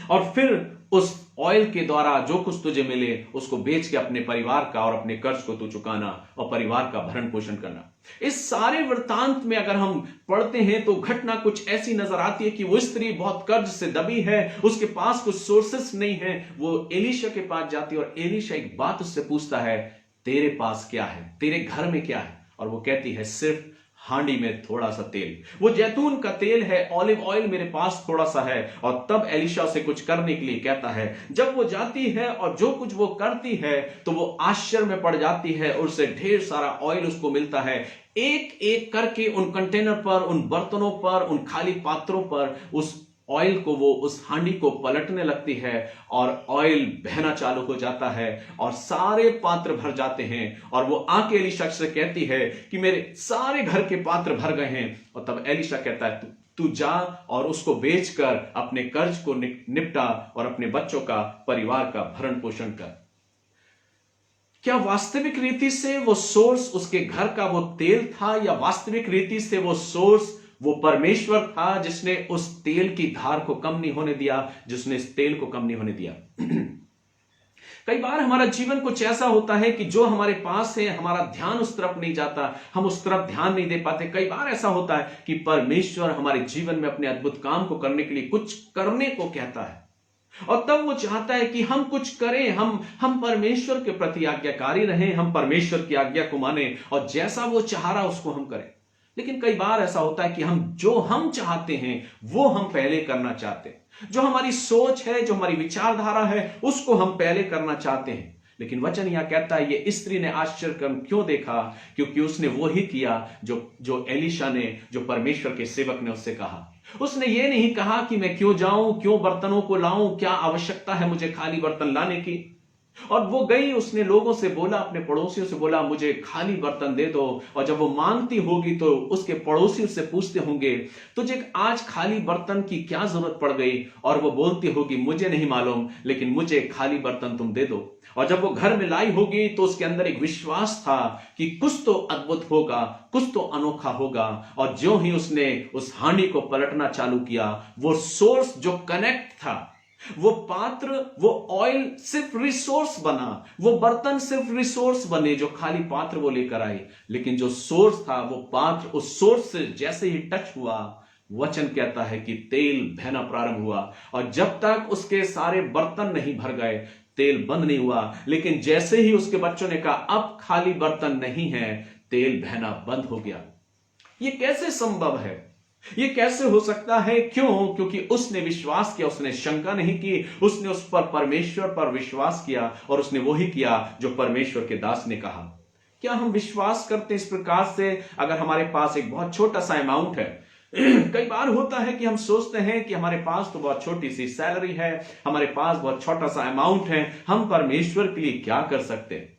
और फिर उस ऑयल के द्वारा जो कुछ तुझे मिले उसको बेच के अपने परिवार का और अपने कर्ज को तू चुकाना और परिवार का भरण पोषण करना। इस सारे वृत्तांत में अगर हम पढ़ते हैं तो घटना कुछ ऐसी नजर आती है कि वो स्त्री बहुत कर्ज से दबी है, उसके पास कुछ सोर्सेस नहीं है। वो एलीशा के पास जाती है और एलीशा एक बात उससे पूछता है तेरे पास क्या है, तेरे घर में क्या है, और वो कहती है सिर्फ हांडी में थोड़ा सा तेल, वो जैतून का तेल है, ऑलिव ऑयल मेरे पास थोड़ा सा है। और तब एलीशा से कुछ करने के लिए कहता है। जब वो जाती है और जो कुछ वो करती है तो वो आश्चर्य में पड़ जाती है, उससे ढेर सारा ऑयल उसको मिलता है। एक एक करके उन कंटेनर पर, उन बर्तनों पर, उन खाली पात्रों पर उस ऑयल को, वो उस हांडी को पलटने लगती है और ऑयल बहना चालू हो जाता है और सारे पात्र भर जाते हैं। और वो आके एलीशा से कहती है कि मेरे सारे घर के पात्र भर गए हैं। और तब एलीशा कहता है तू जा और उसको बेचकर अपने कर्ज को निपटा और अपने बच्चों का, परिवार का भरण पोषण कर। क्या वास्तविक रीति से वो सोर्स उसके घर का वो तेल था, या वास्तविक रीति से वो सोर्स वो परमेश्वर था जिसने उस तेल की धार को कम नहीं होने दिया, जिसने इस तेल को कम नहीं होने दिया? कई बार हमारा जीवन कुछ ऐसा होता है कि जो हमारे पास है हमारा ध्यान उस तरफ नहीं जाता, हम उस तरफ ध्यान नहीं दे पाते। कई बार ऐसा होता है कि परमेश्वर हमारे जीवन में अपने अद्भुत काम को करने के लिए कुछ करने को कहता है और तब वो चाहता है कि हम कुछ करें, हम परमेश्वर के प्रति आज्ञाकारी रहें, हम परमेश्वर की आज्ञा को माने और जैसा वो चाह रहा उसको हम करें। लेकिन कई बार ऐसा होता है कि हम चाहते हैं वो हम पहले करना चाहते हैं, जो हमारी सोच है, जो हमारी विचारधारा है उसको हम पहले करना चाहते हैं। लेकिन वचन यहां कहता है ये स्त्री ने आश्चर्य क्यों देखा, क्योंकि उसने वो ही किया जो एलीशा ने, जो परमेश्वर के सेवक ने उससे कहा। उसने ये नहीं कहा कि मैं क्यों जाऊं, क्यों बर्तनों को लाऊं, क्या आवश्यकता है मुझे खाली बर्तन लाने की। और वो गई, उसने लोगों से बोला, अपने पड़ोसियों से बोला मुझे खाली बर्तन दे दो। और जब वो मांगती होगी तो उसके पड़ोसी उससे पूछते होंगे तुझे आज खाली बर्तन की क्या जरूरत पड़ गई, और वो बोलती होगी मुझे नहीं मालूम, लेकिन मुझे खाली बर्तन तुम दे दो। और जब वो घर में लाई होगी तो उसके अंदर एक विश्वास था कि कुछ तो अद्भुत होगा, कुछ तो अनोखा होगा। और ज्यों ही उसने उस हांडी को पलटना चालू किया, वो सोर्स जो कनेक्ट था, वो पात्र, वो ऑयल सिर्फ रिसोर्स बना, वो बर्तन सिर्फ रिसोर्स बने जो खाली पात्र वो लेकर आए। लेकिन जो सोर्स था वो पात्र, उस सोर्स से जैसे ही टच हुआ, वचन कहता है कि तेल बहना प्रारंभ हुआ। और जब तक उसके सारे बर्तन नहीं भर गए तेल बंद नहीं हुआ। लेकिन जैसे ही उसके बच्चों ने कहा अब खाली बर्तन नहीं है, तेल बहना बंद हो गया। ये कैसे संभव है, ये कैसे हो सकता है? क्यों? क्योंकि उसने विश्वास किया, उसने शंका नहीं की, उसने उस पर, परमेश्वर पर विश्वास किया और उसने वही किया जो परमेश्वर के दास ने कहा। क्या हम विश्वास करते इस प्रकार से? अगर हमारे पास एक बहुत छोटा सा अमाउंट है, कई बार होता है कि हम सोचते हैं कि हमारे पास तो बहुत छोटी सी सैलरी है, हमारे पास बहुत छोटा सा अमाउंट है, हम परमेश्वर के लिए क्या कर सकते हैं।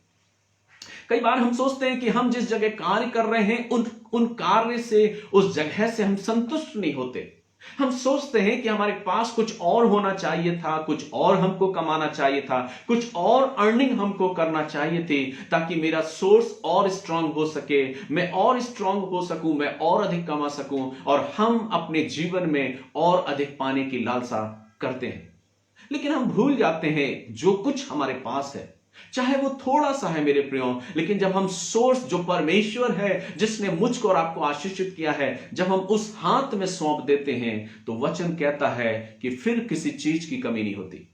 कई बार हम सोचते हैं कि हम जिस जगह कार्य कर रहे हैं उन कार्य से, उस जगह से हम संतुष्ट नहीं होते। हम सोचते हैं कि हमारे पास कुछ और होना चाहिए था, कुछ और हमको कमाना चाहिए था, कुछ और अर्निंग हमको करना चाहिए थी, ताकि मेरा सोर्स और स्ट्रांग हो सके, मैं और स्ट्रांग हो सकूं, मैं और अधिक कमा सकूं। और हम अपने जीवन में और अधिक पाने की लालसा करते हैं। लेकिन हम भूल जाते हैं जो कुछ हमारे पास है, चाहे वो थोड़ा सा है मेरे प्रियो, लेकिन जब हम सोर्स जो परमेश्वर है, जिसने मुझको और आपको आशीषित किया है, जब हम उस हाथ में सौंप देते हैं तो वचन कहता है कि फिर किसी चीज की कमी नहीं होती।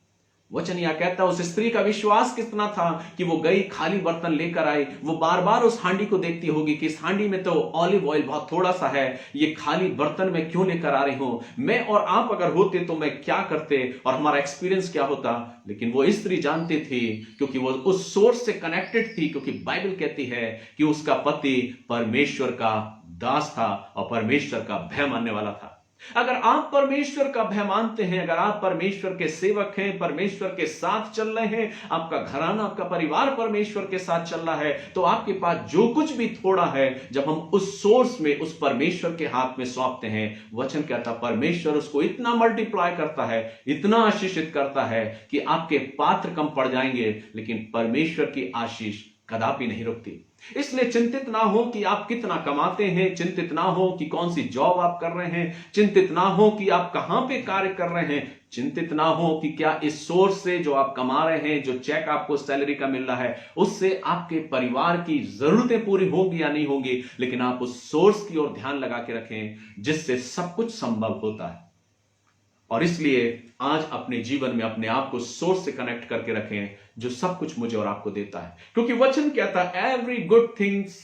वचन यह कहता है उस स्त्री का विश्वास कितना था कि वो गई, खाली बर्तन लेकर आई। वो बार बार उस हांडी को देखती होगी कि इस हांडी में तो ऑलिव ऑयल बहुत थोड़ा सा है, ये खाली बर्तन में क्यों लेकर आ रही हूं। मैं और आप अगर होते तो मैं क्या करते और हमारा एक्सपीरियंस क्या होता। लेकिन वो स्त्री जानती थी, क्योंकि वो उस सोर्स से कनेक्टेड थी, क्योंकि बाइबल कहती है कि उसका पति परमेश्वर का दास था और परमेश्वर का भय मानने वाला था। अगर आप परमेश्वर का भय मानते हैं, अगर आप परमेश्वर के सेवक हैं, परमेश्वर के साथ चल रहे हैं, आपका घराना, आपका परिवार परमेश्वर के साथ चल रहा है, तो आपके पास जो कुछ भी थोड़ा है, जब हम उस सोर्स में, उस परमेश्वर के हाथ में सौंपते हैं, वचन कहता परमेश्वर उसको इतना मल्टीप्लाई करता है, इतना आशीषित करता है कि आपके पात्र कम पड़ जाएंगे, लेकिन परमेश्वर की आशीष कदापि नहीं रुकती। इसलिए चिंतित ना हो कि आप कितना कमाते हैं, चिंतित ना हो कि कौन सी जॉब आप कर रहे हैं, चिंतित ना हो कि आप कहां पे कार्य कर रहे हैं, चिंतित ना हो कि क्या इस सोर्स से जो आप कमा रहे हैं, जो चेक आपको सैलरी का मिल रहा है, उससे आपके परिवार की जरूरतें पूरी होंगी या नहीं होंगी, लेकिन आप उस सोर्स की ओर ध्यान लगा के रखें जिससे सब कुछ संभव होता है। और इसलिए आज अपने जीवन में अपने आप को सोर्स से कनेक्ट करके रखें जो सब कुछ मुझे और आपको देता है, क्योंकि वचन कहता है every good things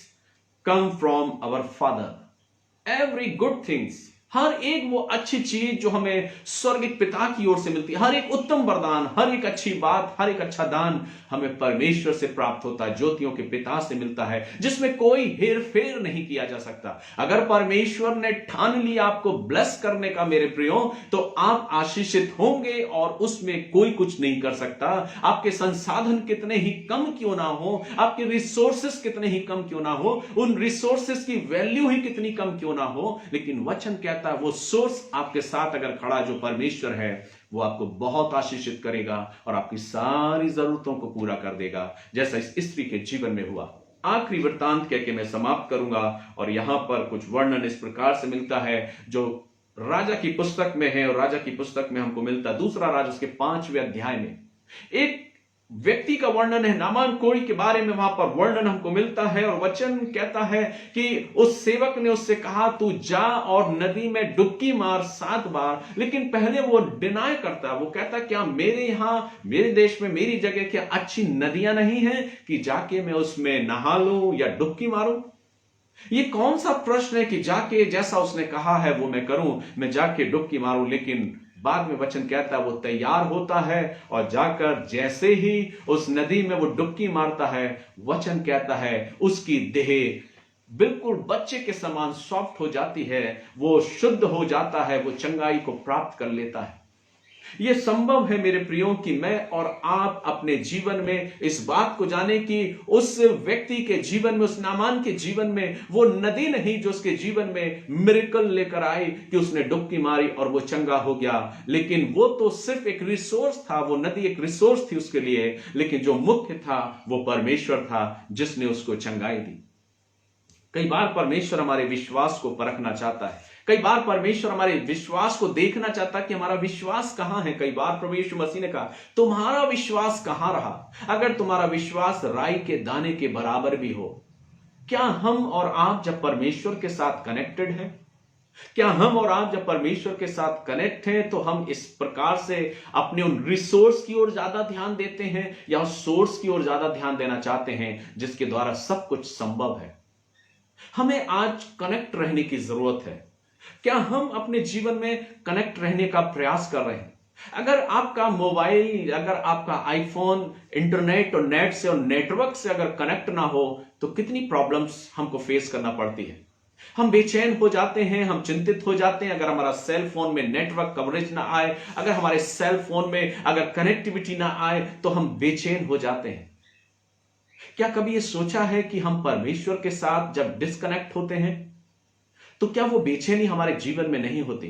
come from our father. Every good things, हर एक वो अच्छी चीज जो हमें स्वर्गिक पिता की ओर से मिलती है, हर एक उत्तम वरदान, हर एक अच्छी बात, हर एक अच्छा दान हमें परमेश्वर से प्राप्त होता है, ज्योतियों के पिता से मिलता है, जिसमें कोई हेर फेर नहीं किया जा सकता। अगर परमेश्वर ने ठान लिया आपको ब्लेस करने का मेरे प्रियो, तो आप आशीषित होंगे और उसमें कोई कुछ नहीं कर सकता। आपके संसाधन कितने ही कम क्यों ना हो, आपके रिसोर्सेस कितने ही कम क्यों ना हो, उन रिसोर्सेस की वैल्यू ही कितनी कम क्यों ना हो, लेकिन वचन कहता है वो सोर्स आपके साथ अगर खड़ा जो परमेश्वर है, वो आपको बहुत आशीषित करेगा और आपकी सारी जरूरतों को पूरा कर देगा, जैसा इस स्त्री के जीवन में हुआ। आखिरी वृत्तांत कह के मैं समाप्त करूंगा, और यहां पर कुछ वर्णन इस प्रकार से मिलता है जो राजा की पुस्तक में है, और राजा की पुस्तक में हमको मिलता है दूसरा राजा उसके 5वें अध्याय में एक व्यक्ति का वर्णन है, नामान कोढ़ी के बारे में वहां पर वर्णन हमको मिलता है। और वचन कहता है कि उस सेवक ने उससे कहा तू जा और नदी में डुबकी मार 7 बार, लेकिन पहले वो डिनाई करता है, वो कहता क्या मेरे यहां, मेरे देश में, मेरी जगह क्या अच्छी नदियां नहीं हैं कि जाके मैं उसमें नहा लूं या डुबकी मारूं? ये कौन सा प्रश्न है कि जाके जैसा उसने कहा है वो मैं करूं, मैं जाके डुबकी मारूं? लेकिन बाद में वचन कहता है वो तैयार होता है और जाकर जैसे ही उस नदी में वो डुबकी मारता है, वचन कहता है उसकी देह बिल्कुल बच्चे के समान सॉफ्ट हो जाती है, वो शुद्ध हो जाता है, वो चंगाई को प्राप्त कर लेता है। यह संभव है मेरे प्रियो कि मैं और आप अपने जीवन में इस बात को जाने कि उस व्यक्ति के जीवन में, उस नामान के जीवन में वो नदी नहीं जो उसके जीवन में मिरेकल लेकर आई कि उसने डुबकी मारी और वो चंगा हो गया, लेकिन वो तो सिर्फ एक रिसोर्स था, वो नदी एक रिसोर्स थी उसके लिए, लेकिन जो मुख्य था वो परमेश्वर था जिसने उसको चंगाई दी। कई बार परमेश्वर हमारे विश्वास को परखना चाहता है, कई बार परमेश्वर हमारे विश्वास को देखना चाहता है कि हमारा विश्वास कहां है। कई बार प्रभु यीशु मसीह ने कहा तुम्हारा विश्वास कहां रहा? अगर तुम्हारा विश्वास राई के दाने के बराबर भी हो, क्या हम और आप जब परमेश्वर के साथ कनेक्टेड हैं, क्या हम और आप जब परमेश्वर के साथ कनेक्ट हैं तो हम इस प्रकार से अपने उन रिसोर्स की ओर ज्यादा ध्यान देते हैं या उस सोर्स की ओर ज्यादा ध्यान देना चाहते हैं जिसके द्वारा सब कुछ संभव है? हमें आज कनेक्ट रहने की जरूरत है। क्या हम अपने जीवन में कनेक्ट रहने का प्रयास कर रहे हैं? अगर आपका मोबाइल, अगर आपका आईफोन इंटरनेट और नेट से और नेटवर्क से अगर कनेक्ट ना हो तो कितनी प्रॉब्लम्स हमको फेस करना पड़ती है। हम बेचैन हो जाते हैं, हम चिंतित हो जाते हैं। अगर हमारा सेल फोन में नेटवर्क कवरेज ना आए, अगर हमारे सेल फोन में अगर कनेक्टिविटी ना आए तो हम बेचैन हो जाते हैं। क्या कभी ये सोचा है कि हम परमेश्वर के साथ जब डिस्कनेक्ट होते हैं तो क्या वो बेचैनी हमारे जीवन में नहीं होती?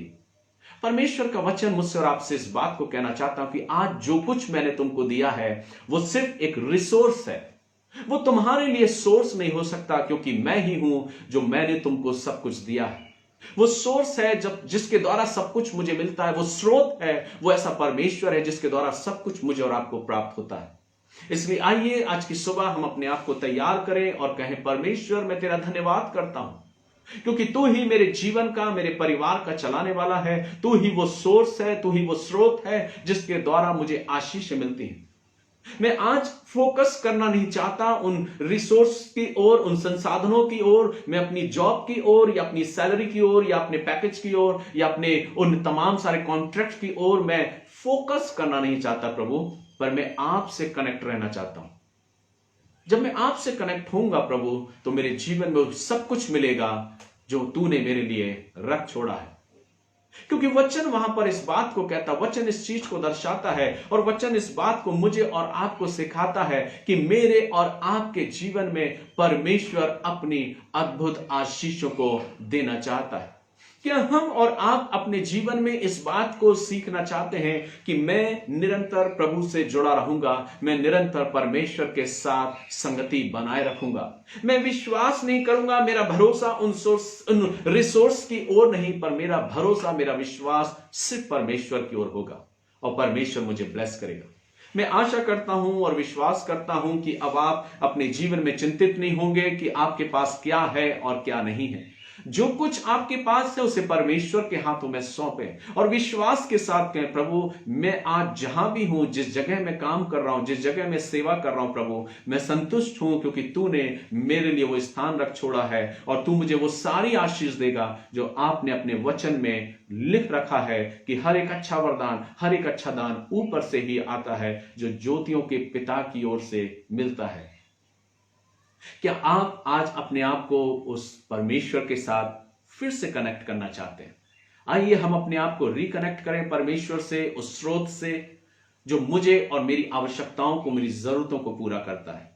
परमेश्वर का वचन मुझसे और आपसे इस बात को कहना चाहता हूं कि आज जो कुछ मैंने तुमको दिया है वो सिर्फ एक रिसोर्स है, वो तुम्हारे लिए सोर्स नहीं हो सकता, क्योंकि मैं ही हूं जो मैंने तुमको सब कुछ दिया है। वो सोर्स है जब जिसके द्वारा सब कुछ मुझे मिलता है, वो स्रोत है, वो ऐसा परमेश्वर है जिसके द्वारा सब कुछ मुझे और आपको प्राप्त होता है। इसलिए आइए आज की सुबह हम अपने आप को तैयार करें और कहें परमेश्वर मैं तेरा धन्यवाद करता हूं क्योंकि तू ही मेरे जीवन का, मेरे परिवार का चलाने वाला है। तू ही वो सोर्स है, तू ही वो स्रोत है जिसके द्वारा मुझे आशीष मिलती है। मैं आज फोकस करना नहीं चाहता उन रिसोर्स की ओर, उन संसाधनों की ओर, मैं अपनी जॉब की ओर या अपनी सैलरी की ओर या अपने पैकेज की ओर या अपने उन तमाम सारे कॉन्ट्रैक्ट की ओर मैं फोकस करना नहीं चाहता प्रभु, पर मैं आपसे कनेक्ट रहना चाहता हूं। जब मैं आपसे कनेक्ट होऊंगा प्रभु तो मेरे जीवन में सब कुछ मिलेगा जो तूने मेरे लिए रख छोड़ा है। क्योंकि वचन वहां पर इस बात को कहता, वचन इस चीज को दर्शाता है और वचन इस बात को मुझे और आपको सिखाता है कि मेरे और आपके जीवन में परमेश्वर अपनी अद्भुत आशीषों को देना चाहता है। क्या हम और आप अपने जीवन में इस बात को सीखना चाहते हैं कि मैं निरंतर प्रभु से जुड़ा रहूंगा, मैं निरंतर परमेश्वर के साथ संगति बनाए रखूंगा, मैं विश्वास नहीं करूंगा, मेरा भरोसा उन रिसोर्स की ओर नहीं, पर मेरा भरोसा, मेरा विश्वास सिर्फ परमेश्वर की ओर होगा और परमेश्वर मुझे ब्लेस करेगा। मैं आशा करता हूं और विश्वास करता हूं कि अब आप अपने जीवन में चिंतित नहीं होंगे कि आपके पास क्या है और क्या नहीं है। जो कुछ आपके पास है उसे परमेश्वर के हाथों में सौंपें और विश्वास के साथ कहें, प्रभु मैं आज जहां भी हूं, जिस जगह में काम कर रहा हूं, जिस जगह में सेवा कर रहा हूं, प्रभु मैं संतुष्ट हूं क्योंकि तूने मेरे लिए वो स्थान रख छोड़ा है और तू मुझे वो सारी आशीष देगा जो आपने अपने वचन में लिख रखा है कि हर एक अच्छा वरदान, हर एक अच्छा दान ऊपर से ही आता है जो ज्योतियों के पिता की ओर से मिलता है। क्या आप आज अपने आप को उस परमेश्वर के साथ फिर से कनेक्ट करना चाहते हैं? आइए हम अपने आप को रिकनेक्ट करें परमेश्वर से, उस स्रोत से जो मुझे और मेरी आवश्यकताओं को, मेरी जरूरतों को पूरा करता है।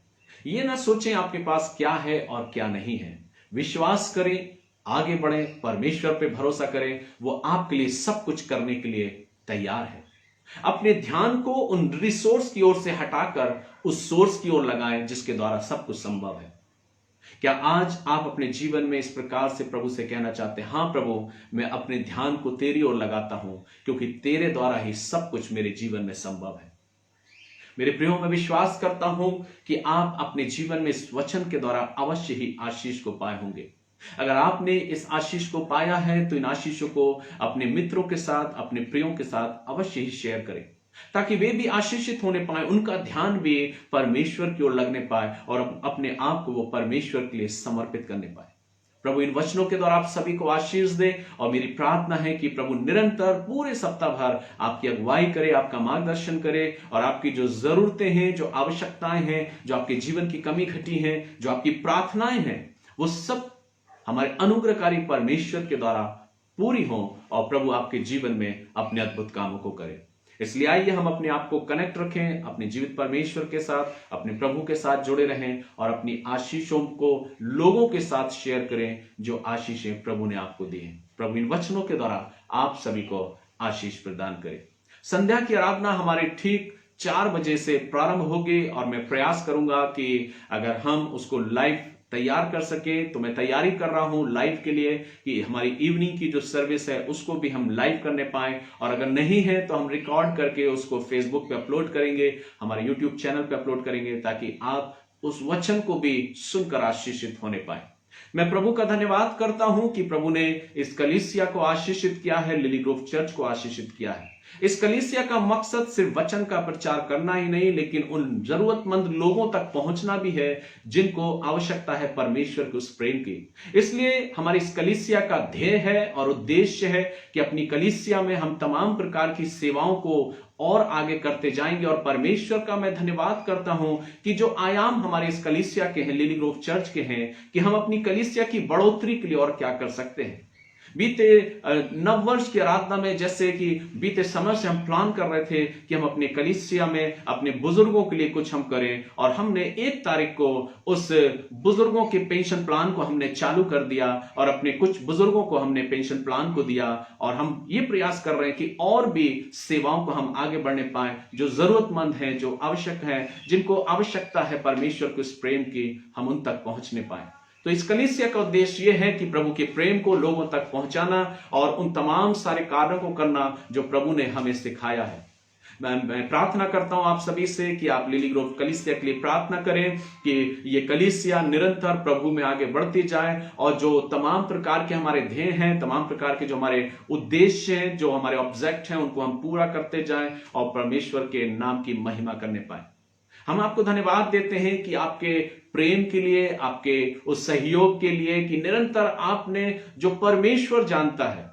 ये ना सोचें आपके पास क्या है और क्या नहीं है। विश्वास करें, आगे बढ़ें, परमेश्वर पे भरोसा करें, वो आपके लिए सब कुछ करने के लिए तैयार है। अपने ध्यान को उन रिसोर्स की ओर से हटाकर उस सोर्स की ओर लगाएं जिसके द्वारा सब कुछ संभव है। क्या आज आप अपने जीवन में इस प्रकार से प्रभु से कहना चाहते हैं, हां प्रभु मैं अपने ध्यान को तेरी ओर लगाता हूं क्योंकि तेरे द्वारा ही सब कुछ मेरे जीवन में संभव है। मेरे प्रियो, मैं विश्वास करता हूं कि आप अपने जीवन में इस वचन के द्वारा अवश्य ही आशीष को पाए होंगे। अगर आपने इस आशीष को पाया है तो इन आशीषों को अपने मित्रों के साथ, अपने प्रियों के साथ अवश्य ही शेयर करें ताकि वे भी आशीषित होने पाए, उनका ध्यान भी परमेश्वर की ओर लगने पाए और अपने आप को वो परमेश्वर के लिए समर्पित करने पाए। प्रभु इन वचनों के द्वारा आप सभी को आशीष दे और मेरी प्रार्थना है कि प्रभु निरंतर पूरे सप्ताह भर आपकी अगुवाई करे, आपका मार्गदर्शन करे और आपकी जो जरूरतें हैं, जो आवश्यकताएं हैं, जो आपके जीवन की कमी घटी हैं, जो आपकी प्रार्थनाएं हैं, वो सब हमारे अनुग्रहकारी परमेश्वर के द्वारा पूरी हो और प्रभु आपके जीवन में अपने अद्भुत कामों को करे। इसलिए आइए हम अपने आप को कनेक्ट रखें अपने जीवित परमेश्वर के साथ, अपने प्रभु के साथ जुड़े रहें और अपनी आशीषों को लोगों के साथ शेयर करें जो आशीषें प्रभु ने आपको दी हैं। प्रभु इन वचनों के द्वारा आप सभी को आशीष प्रदान करे। संध्या की आराधना हमारे ठीक 4 बजे से प्रारंभ होगी और मैं प्रयास करूंगा कि अगर हम उसको लाइव तैयार कर सके तो मैं तैयारी कर रहा हूं लाइव के लिए कि हमारी इवनिंग की जो सर्विस है उसको भी हम लाइव करने पाए, और अगर नहीं है तो हम रिकॉर्ड करके उसको फेसबुक पे अपलोड करेंगे, हमारे यूट्यूब चैनल पे अपलोड करेंगे ताकि आप उस वचन को भी सुनकर आशीषित होने पाए। मैं प्रभु का धन्यवाद करता हूं कि प्रभु ने इस कलीसिया को आशीषित किया है, लिली ग्रोव चर्च को आशीषित किया है। इस कलीसिया का मकसद सिर्फ वचन का प्रचार करना ही नहीं, लेकिन उन जरूरतमंद लोगों तक पहुंचना भी है जिनको आवश्यकता है परमेश्वर के उस प्रेम की। इसलिए हमारी इस कलीसिया का ध्येय है और उद्देश्य है कि अपनी कलीसिया में हम तमाम प्रकार की सेवाओं को और आगे करते जाएंगे। और परमेश्वर का मैं धन्यवाद करता हूं कि जो आयाम हमारे इस कलीसिया के हैं, लिली ग्रोव चर्च के हैं, कि हम अपनी कलीसिया की बढ़ोतरी के लिए और क्या कर सकते हैं। बीते नववर्ष की आराधना में जैसे कि बीते समय से हम प्लान कर रहे थे कि हम अपने कलीसिया में अपने बुजुर्गों के लिए कुछ हम करें, और हमने 1 तारीख को उस बुजुर्गों के पेंशन प्लान को हमने चालू कर दिया और अपने कुछ बुजुर्गों को हमने पेंशन प्लान को दिया, और हम ये प्रयास कर रहे हैं कि और भी सेवाओं को हम आगे बढ़ने पाए, जो जरूरतमंद हैं, जो आवश्यक हैं, जिनको आवश्यकता है परमेश्वर के उस प्रेम की, हम उन तक पहुंचने पाए। तो इस कलीसिया का उद्देश्य यह है कि प्रभु के प्रेम को लोगों तक पहुंचाना और उन तमाम सारे कार्यों को करना जो प्रभु ने हमें सिखाया है। मैं प्रार्थना करता हूं आप सभी से कि आप लिली ग्रोव कलीसिया के लिए प्रार्थना करें कि ये कलीसिया निरंतर प्रभु में आगे बढ़ती जाए और जो तमाम प्रकार के हमारे ध्येय हैं, तमाम प्रकार के जो हमारे उद्देश्य हैं, जो हमारे ऑब्जेक्ट हैं, उनको हम पूरा करते जाएं और परमेश्वर के नाम की महिमा करने पाए। हम आपको धन्यवाद देते हैं कि आपके प्रेम के लिए, आपके उस सहयोग के लिए कि निरंतर आपने जो परमेश्वर जानता है,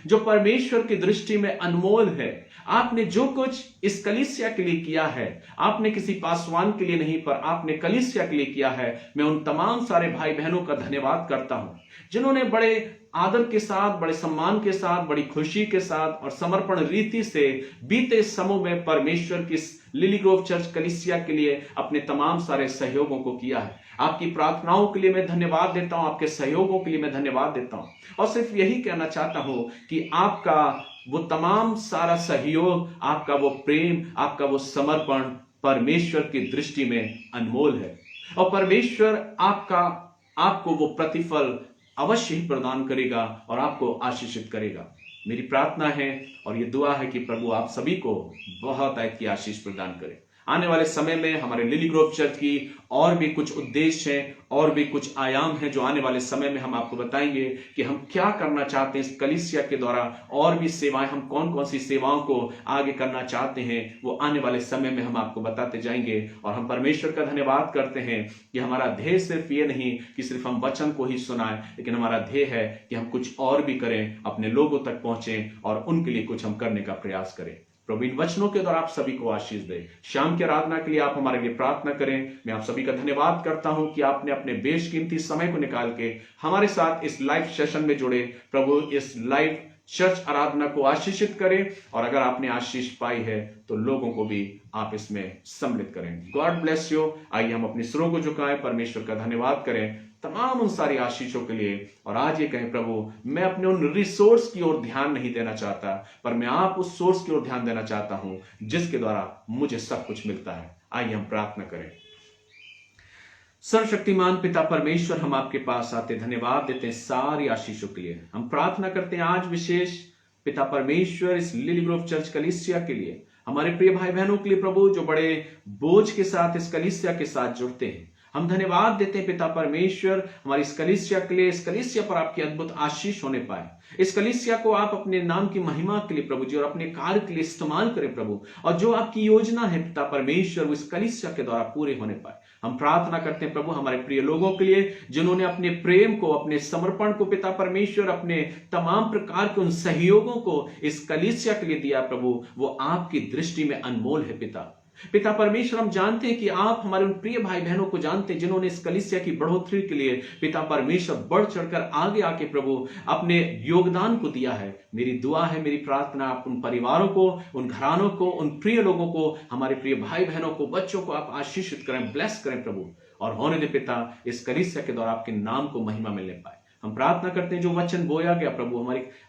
जो परमेश्वर की दृष्टि में अनमोल है, आपने जो कुछ इस कलीसिया के लिए किया है, आपने किसी पासवान के लिए नहीं पर आपने कलीसिया के लिए किया है। मैं उन तमाम सारे भाई बहनों का धन्यवाद करता हूं जिन्होंने बड़े आदर के साथ, बड़े सम्मान के साथ, बड़ी खुशी के साथ और समर्पण रीति से बीते समूह में परमेश्वर की लिली ग्रोव चर्च कलीसिया के लिए अपने तमाम सारे सहयोगों को किया है। आपकी प्रार्थनाओं के लिए मैं धन्यवाद देता हूं, आपके सहयोगों के लिए मैं धन्यवाद देता हूं और सिर्फ यही कहना चाहता हूं कि आपका वो तमाम सारा सहयोग, आपका वो प्रेम, आपका वो समर्पण परमेश्वर की दृष्टि में अनमोल है और परमेश्वर आपको वो प्रतिफल अवश्य ही प्रदान करेगा और आपको आशीषित करेगा। मेरी प्रार्थना है और ये दुआ है कि प्रभु आप सभी को बहुत आयत की आशीष प्रदान करे। आने वाले समय में हमारे लिली ग्रोव चर्च की और भी कुछ उद्देश्य हैं और भी कुछ आयाम हैं जो आने वाले समय में हम आपको बताएंगे कि हम क्या करना चाहते हैं इस कलीसिया के द्वारा, और भी सेवाएं, हम कौन कौन सी सेवाओं को आगे करना चाहते हैं वो आने वाले समय में हम आपको बताते जाएंगे। और हम परमेश्वर का धन्यवाद करते हैं कि हमारा ध्येय सिर्फ ये नहीं कि सिर्फ हम वचन को ही सुनाएं, लेकिन हमारा ध्येय है कि हम कुछ और भी करें, अपने लोगों तक पहुंचे और उनके लिए कुछ हम करने का प्रयास करें। प्रभु इन वचनों के द्वारा आप सभी को आशीष दे। शाम की आराधना के लिए आप हमारे लिए प्रार्थना करें। मैं आप सभी का धन्यवाद करता हूं कि आपने अपने बेशकीमती समय को निकाल के हमारे साथ इस लाइव सेशन में जुड़े। प्रभु इस लाइव चर्च आराधना को आशीषित करें और अगर आपने आशीष पाई है तो लोगों को भी आप इसमें सम्मिलित करें। God bless you. आइए हम अपने सिरों को झुकाएं, परमेश्वर का धन्यवाद करें तमाम उन सारी आशीषों के लिए और आज ये कहें, प्रभु मैं अपने उन रिसोर्स की ओर ध्यान नहीं देना चाहता, पर मैं आप उस सोर्स की ओर ध्यान देना चाहता हूं जिसके द्वारा मुझे सब कुछ मिलता है। आइए हम प्रार्थना करें। सर्वशक्तिमान पिता परमेश्वर, हम आपके पास आते धन्यवाद देते हैं सारी आशीषों के लिए। हम प्रार्थना करते हैं आज विशेष पिता परमेश्वर इस लिली ग्रोव चर्च कलीसिया के लिए, हमारे प्रिय भाई बहनों के लिए प्रभु जो बड़े बोझ के साथ इस कलीसिया के साथ जुड़ते हैं। हम धन्यवाद देते हैं पिता परमेश्वर हमारी इस कलीसिया के लिए, इस कलीसिया पर आपकी अद्भुत आशीष होने पाए। इस कलीसिया को आप अपने नाम की महिमा के लिए प्रभु जी और अपने कार्य के लिए इस्तेमाल करें प्रभु, और जो आपकी योजना है पिता परमेश्वर वो इस कलीसिया के द्वारा पूरे होने पाए। हम प्रार्थना करते हैं प्रभु हमारे प्रिय लोगों के लिए जिन्होंने अपने प्रेम को, अपने समर्पण को पिता परमेश्वर, अपने तमाम प्रकार के उन सहयोगों को इस कलीसिया के लिए दिया प्रभु, वो आपकी दृष्टि में अनमोल है पिता परमेश्वर। हम जानते हैं कि आप हमारे उन प्रिय भाई बहनों को जानते हैं जिन्होंने इस कलीसिया की बढ़ोतरी के लिए पिता परमेश्वर बढ़ चढ़कर आगे आके प्रभु अपने योगदान को दिया है। मेरी दुआ है, मेरी प्रार्थना, आप उन परिवारों को, उन घरानों को, उन प्रिय लोगों को, हमारे प्रिय भाई बहनों को, बच्चों को आप आशीषित करें, ब्लेस करें प्रभु, और होने दे पिता इस कलीसिया के द्वारा आपके नाम को महिमा मिलने पाए। हम प्रार्थना करते हैं जो वचन बोया गया प्रभु,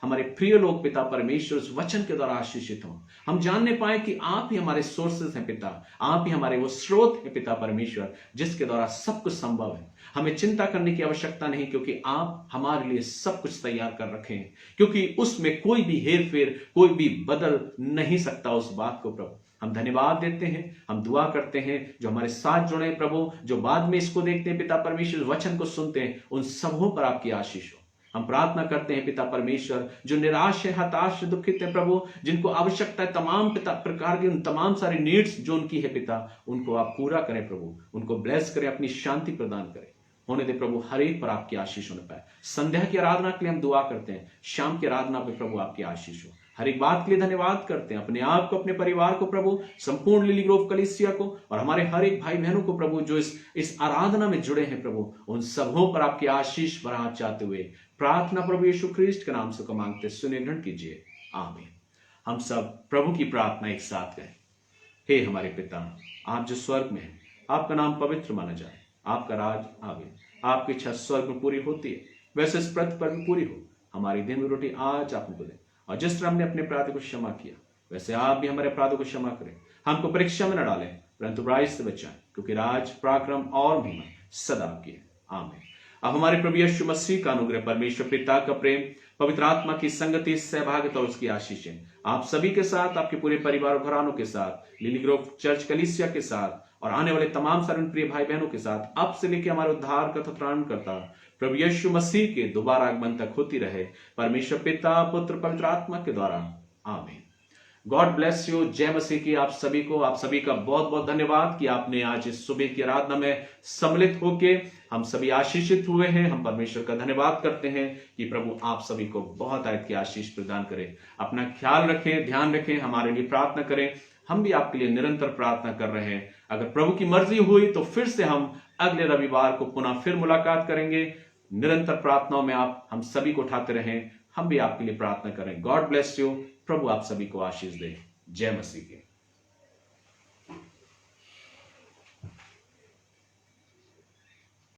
हमारे प्रिय लोग पिता परमेश्वर उस वचन के द्वारा आशीषित हों। हम जानने पाए कि आप ही हमारे सोर्सेस हैं पिता, आप ही हमारे वो स्रोत हैं पिता परमेश्वर जिसके द्वारा सब कुछ संभव है। हमें चिंता करने की आवश्यकता नहीं, क्योंकि आप हमारे लिए सब कुछ तैयार कर रखे हैं, क्योंकि उसमें कोई भी हेर फेर, कोई भी बदल नहीं सकता उस बात को प्रभु। हम धन्यवाद देते हैं, हम दुआ करते हैं जो हमारे साथ जुड़े प्रभु, जो बाद में इसको देखते हैं पिता परमेश्वर, वचन को सुनते हैं, उन सबों पर आपकी आशीष हो। हम प्रार्थना करते हैं पिता परमेश्वर जो निराश है, हताश, दुखित है प्रभु, जिनको आवश्यकता है तमाम पिता प्रकार की, उन तमाम सारी नीड्स जो उनकी है पिता, उनको आप पूरा करें प्रभु, उनको ब्लेस करें, अपनी शांति प्रदान करें। होने दे प्रभु हर एक पर आपकी आशीष होने पाए। संध्या की आराधना के लिए हम दुआ करते हैं, शाम की आराधना पे प्रभु आपकी आशीष हो। हर एक बात के लिए धन्यवाद करते हैं, अपने आप को, अपने परिवार को प्रभु, संपूर्ण लिली ग्रोव कलीसिया को और हमारे हर एक भाई बहनों को प्रभु जो इस आराधना में जुड़े हैं प्रभु, उन सबों पर आपकी आशीष बढ़ाना चाहते हुए प्रार्थना प्रभु यीशु ख्रीस्ट के नाम से को मांगते सुने ग्रहण कीजिए, आमीन। हम सब प्रभु की प्रार्थना एक साथ करें। हे हमारे पिता, आप जो स्वर्ग में हैं, आपका नाम पवित्र माना जाए, आपका राज आवे, आपकी इच्छा स्वर्ग में पूरी होती है वैसे इस पृथ्वी पर भी पूरी हो। हमारी दिन में रोटी आज आप हमको दें, और जिस तरह हमने अपने अपराध को क्षमा किया वैसे आप भी हमारे अपराधों को क्षमा करें। हमको परीक्षा में न डालें परंतु बुराई से बचाएं, क्योंकि राज, पराक्रम और महिमा सदा आपकी है, आमीन। अब हमारे प्रभु यीशु मसीह का अनुग्रह, परमेश्वर पिता का प्रेम, पवित्र आत्मा की संगति, सहभागिता और उसकी आशीषें आप सभी के साथ, आपके पूरे परिवार और घरानों के साथ, लिली ग्रोव चर्च कलीसिया के साथ और आने वाले तमाम सारे प्रिय भाई बहनों के साथ, अब से लेकर हमारे उद्धार का त्राण करता प्रभु यीशु मसीह के दोबारा आगमन तक होती रहे, परमेश्वर पिता, पुत्र, पवित्र आत्मा के द्वारा, आमीन। God bless you. जय मसीह की आप सभी को, आप सभी का बहुत बहुत धन्यवाद कि आपने आज इस सुबह की आराधना में सम्मिलित होके हम सभी आशीषित हुए हैं। हम परमेश्वर का धन्यवाद करते हैं कि प्रभु आप सभी को बहुत आयत की आशीष प्रदान करें। अपना ख्याल रखें, ध्यान रखें, हमारे लिए प्रार्थना करें। हम भी आपके लिए निरंतर प्रार्थना कर रहे हैं। अगर प्रभु की मर्जी हुई तो फिर से हम अगले रविवार को पुनः फिर मुलाकात करेंगे। निरंतर प्रार्थनाओं में आप हम सभी को उठाते रहें। हम भी आपके लिए प्रार्थना करें। God bless you. प्रभु आप सभी को आशीष दे। जय मसीह की।